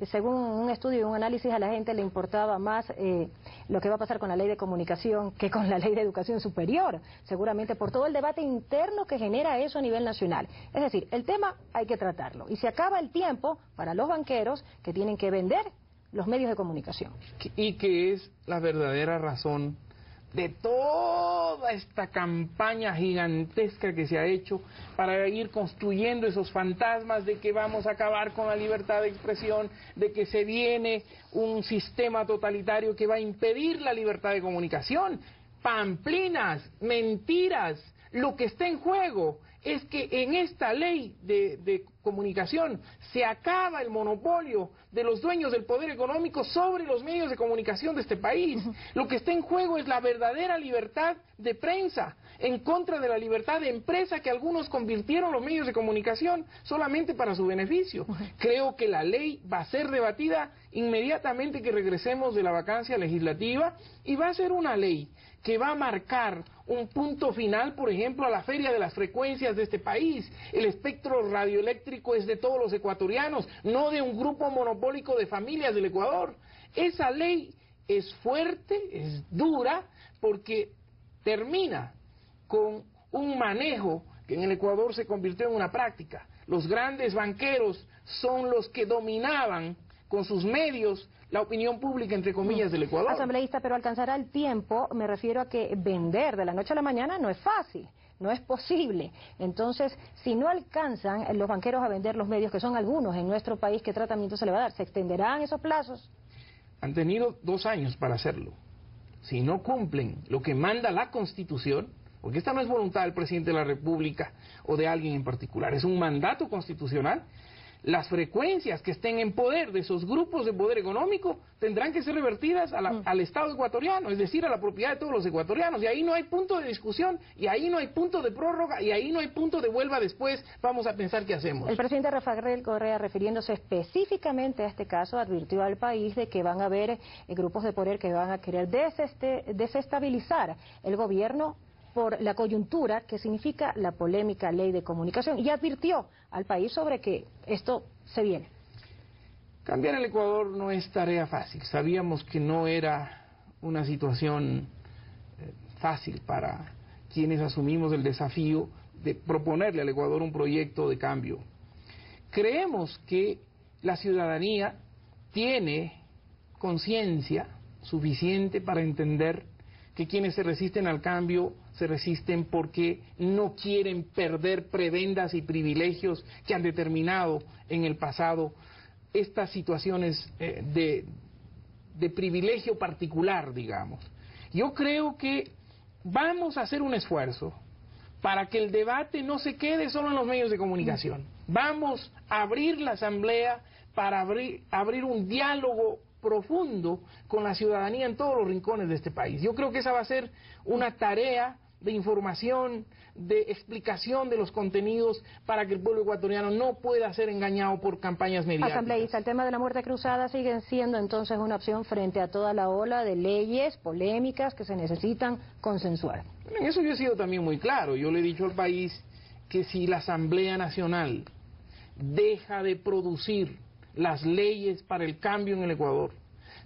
Según un estudio y un análisis, a la gente le importaba más lo que va a pasar con la ley de comunicación que con la ley de educación superior, seguramente por todo el debate interno que genera eso a nivel nacional. Es decir, el tema hay que tratarlo y se acaba el tiempo para los banqueros que tienen que vender los medios de comunicación. Y que es la verdadera razón de toda esta campaña gigantesca que se ha hecho para ir construyendo esos fantasmas de que vamos a acabar con la libertad de expresión, de que se viene un sistema totalitario que va a impedir la libertad de comunicación. Pamplinas, mentiras. Lo que está en juego es que en esta ley de comunicación se acaba el monopolio de los dueños del poder económico sobre los medios de comunicación de este país. Lo que está en juego es la verdadera libertad de prensa, en contra de la libertad de empresa que algunos convirtieron los medios de comunicación solamente para su beneficio. Creo que la ley va a ser debatida inmediatamente que regresemos de la vacancia legislativa y va a ser una ley que va a marcar un punto final, por ejemplo, a la feria de las frecuencias de este país. El espectro radioeléctrico es de todos los ecuatorianos, no de un grupo monopólico de familias del Ecuador. Esa ley es fuerte, es dura, porque termina con un manejo que en el Ecuador se convirtió en una práctica. Los grandes banqueros son los que dominaban con sus medios la opinión pública, entre comillas, del Ecuador. Asambleísta, pero alcanzará el tiempo, me refiero a que vender de la noche a la mañana no es fácil, no es posible. Entonces, si no alcanzan los banqueros a vender los medios, que son algunos en nuestro país, ¿qué tratamiento se le va a dar? ¿Se extenderán esos plazos? Han tenido 2 años para hacerlo. Si no cumplen lo que manda la Constitución, porque esta no es voluntad del presidente de la República o de alguien en particular, es un mandato constitucional. Las frecuencias que estén en poder de esos grupos de poder económico tendrán que ser revertidas al Estado ecuatoriano, es decir, a la propiedad de todos los ecuatorianos. Y ahí no hay punto de discusión, y ahí no hay punto de prórroga, y ahí no hay punto de vuelva después, vamos a pensar qué hacemos. El presidente Rafael Correa, refiriéndose específicamente a este caso, advirtió al país de que van a haber grupos de poder que van a querer desestabilizar el gobierno por la coyuntura que significa la polémica ley de comunicación, y advirtió al país sobre que esto se viene. Cambiar el Ecuador no es tarea fácil. Sabíamos que no era una situación fácil para quienes asumimos el desafío de proponerle al Ecuador un proyecto de cambio. Creemos que la ciudadanía tiene conciencia suficiente para entender que quienes se resisten al cambio se resisten porque no quieren perder prebendas y privilegios que han determinado en el pasado estas situaciones de privilegio particular, digamos. Yo creo que vamos a hacer un esfuerzo para que el debate no se quede solo en los medios de comunicación. Vamos a abrir la Asamblea para abrir un diálogo profundo con la ciudadanía en todos los rincones de este país. Yo creo que esa va a ser una tarea de información, de explicación de los contenidos para que el pueblo ecuatoriano no pueda ser engañado por campañas mediáticas. Asambleísta, el tema de la muerte cruzada sigue siendo entonces una opción frente a toda la ola de leyes polémicas que se necesitan consensuar. En eso yo he sido también muy claro. Yo le he dicho al país que si la Asamblea Nacional deja de producir las leyes para el cambio en el Ecuador,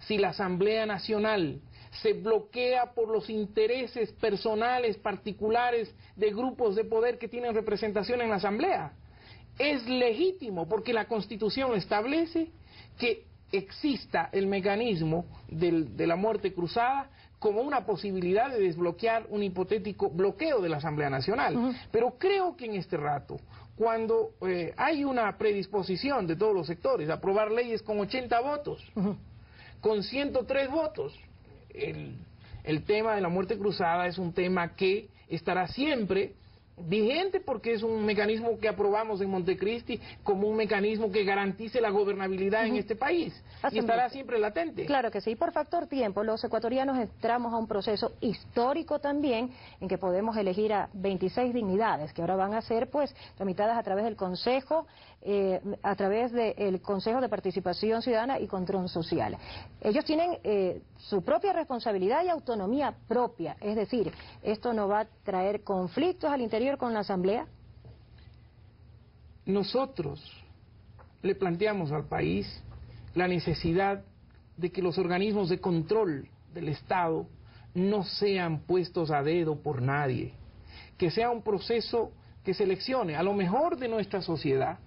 si la Asamblea Nacional se bloquea por los intereses personales particulares de grupos de poder que tienen representación en la Asamblea, es legítimo porque la Constitución establece que exista el mecanismo de la muerte cruzada como una posibilidad de desbloquear un hipotético bloqueo de la Asamblea Nacional. Pero creo que en este rato, cuando hay una predisposición de todos los sectores a aprobar leyes con 80 votos, con 103 votos, el tema de la muerte cruzada es un tema que estará siempre vigente porque es un mecanismo que aprobamos en Montecristi como un mecanismo que garantice la gobernabilidad en este país y estará siempre latente. Claro que sí, por factor tiempo, los ecuatorianos entramos a un proceso histórico también en que podemos elegir a 26 dignidades que ahora van a ser pues tramitadas a través del Consejo, a través del Consejo de Participación Ciudadana y Control Social. Ellos tienen su propia responsabilidad y autonomía propia, es decir, esto no va a traer conflictos al interior con la Asamblea. Nosotros le planteamos al país la necesidad de que los organismos de control del Estado no sean puestos a dedo por nadie, que sea un proceso que seleccione a lo mejor de nuestra sociedad,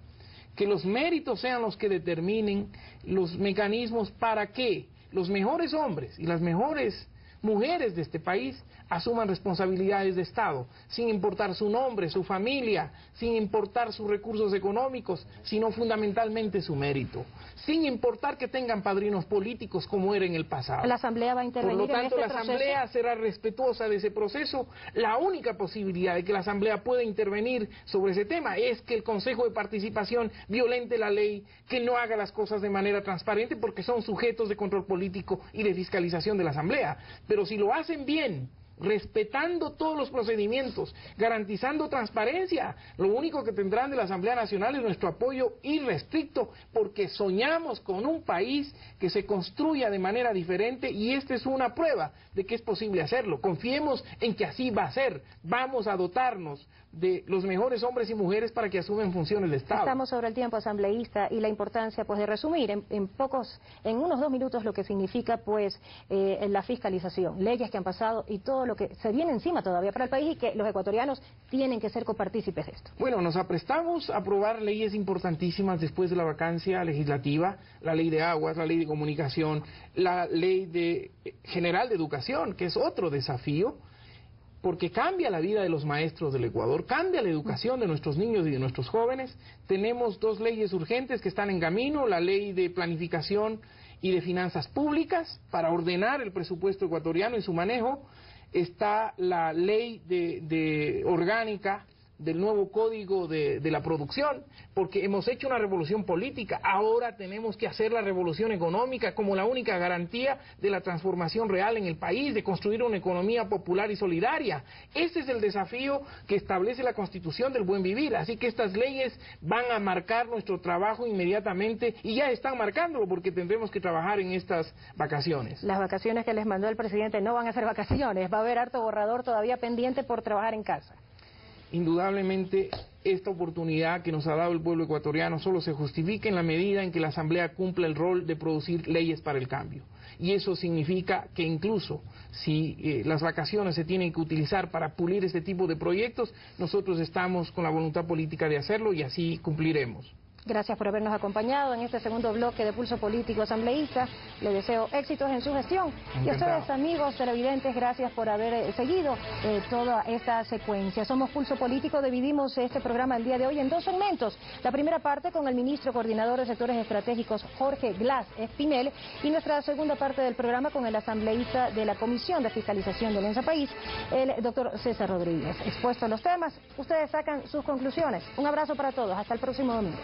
que los méritos sean los que determinen los mecanismos para que los mejores hombres y las mejores mujeres de este país asuman responsabilidades de Estado, sin importar su nombre, su familia, sin importar sus recursos económicos, sino fundamentalmente su mérito, sin importar que tengan padrinos políticos como era en el pasado. ¿La Asamblea va a intervenir en este proceso? Por lo tanto, la Asamblea será respetuosa de ese proceso. La única posibilidad de que la Asamblea pueda intervenir sobre ese tema es que el Consejo de Participación violente la ley, que no haga las cosas de manera transparente porque son sujetos de control político y de fiscalización de la Asamblea. Pero si lo hacen bien, respetando todos los procedimientos, garantizando transparencia, lo único que tendrán de la Asamblea Nacional es nuestro apoyo irrestricto, porque soñamos con un país que se construya de manera diferente y esta es una prueba de que es posible hacerlo. Confiemos en que así va a ser. Vamos a dotarnos de los mejores hombres y mujeres para que asumen funciones de Estado. Estamos sobre el tiempo, asambleísta, y la importancia pues de resumir en unos 2 minutos lo que significa pues la fiscalización, leyes que han pasado y todo lo que se viene encima todavía para el país y que los ecuatorianos tienen que ser copartícipes de esto. Bueno, nos aprestamos a aprobar leyes importantísimas después de la vacancia legislativa, la ley de aguas, la ley de comunicación, la ley general de educación, que es otro desafío, porque cambia la vida de los maestros del Ecuador, cambia la educación de nuestros niños y de nuestros jóvenes. Tenemos 2 leyes urgentes que están en camino, la ley de planificación y de finanzas públicas para ordenar el presupuesto ecuatoriano y su manejo. Está la ley de orgánica del nuevo código de la producción, porque hemos hecho una revolución política, ahora tenemos que hacer la revolución económica como la única garantía de la transformación real en el país, de construir una economía popular y solidaria. Ese es el desafío que establece la Constitución del buen vivir, así que estas leyes van a marcar nuestro trabajo inmediatamente y ya están marcándolo porque tendremos que trabajar en estas vacaciones. Las vacaciones que les mandó el presidente no van a ser vacaciones, va a haber harto borrador todavía pendiente por trabajar en casa. Indudablemente, esta oportunidad que nos ha dado el pueblo ecuatoriano solo se justifica en la medida en que la Asamblea cumpla el rol de producir leyes para el cambio. Y eso significa que incluso si las vacaciones se tienen que utilizar para pulir este tipo de proyectos, nosotros estamos con la voluntad política de hacerlo y así cumpliremos. Gracias por habernos acompañado en este segundo bloque de Pulso Político Asambleísta. Le deseo éxitos en su gestión. Y a ustedes, amigos televidentes, gracias por haber seguido toda esta secuencia. Somos Pulso Político, dividimos este programa el día de hoy en dos segmentos. La primera parte con el ministro coordinador de sectores estratégicos, Jorge Glass Espinel, y nuestra segunda parte del programa con el asambleísta de la Comisión de Fiscalización del ENSA País, el doctor César Rodríguez. Expuestos los temas, ustedes sacan sus conclusiones. Un abrazo para todos. Hasta el próximo domingo.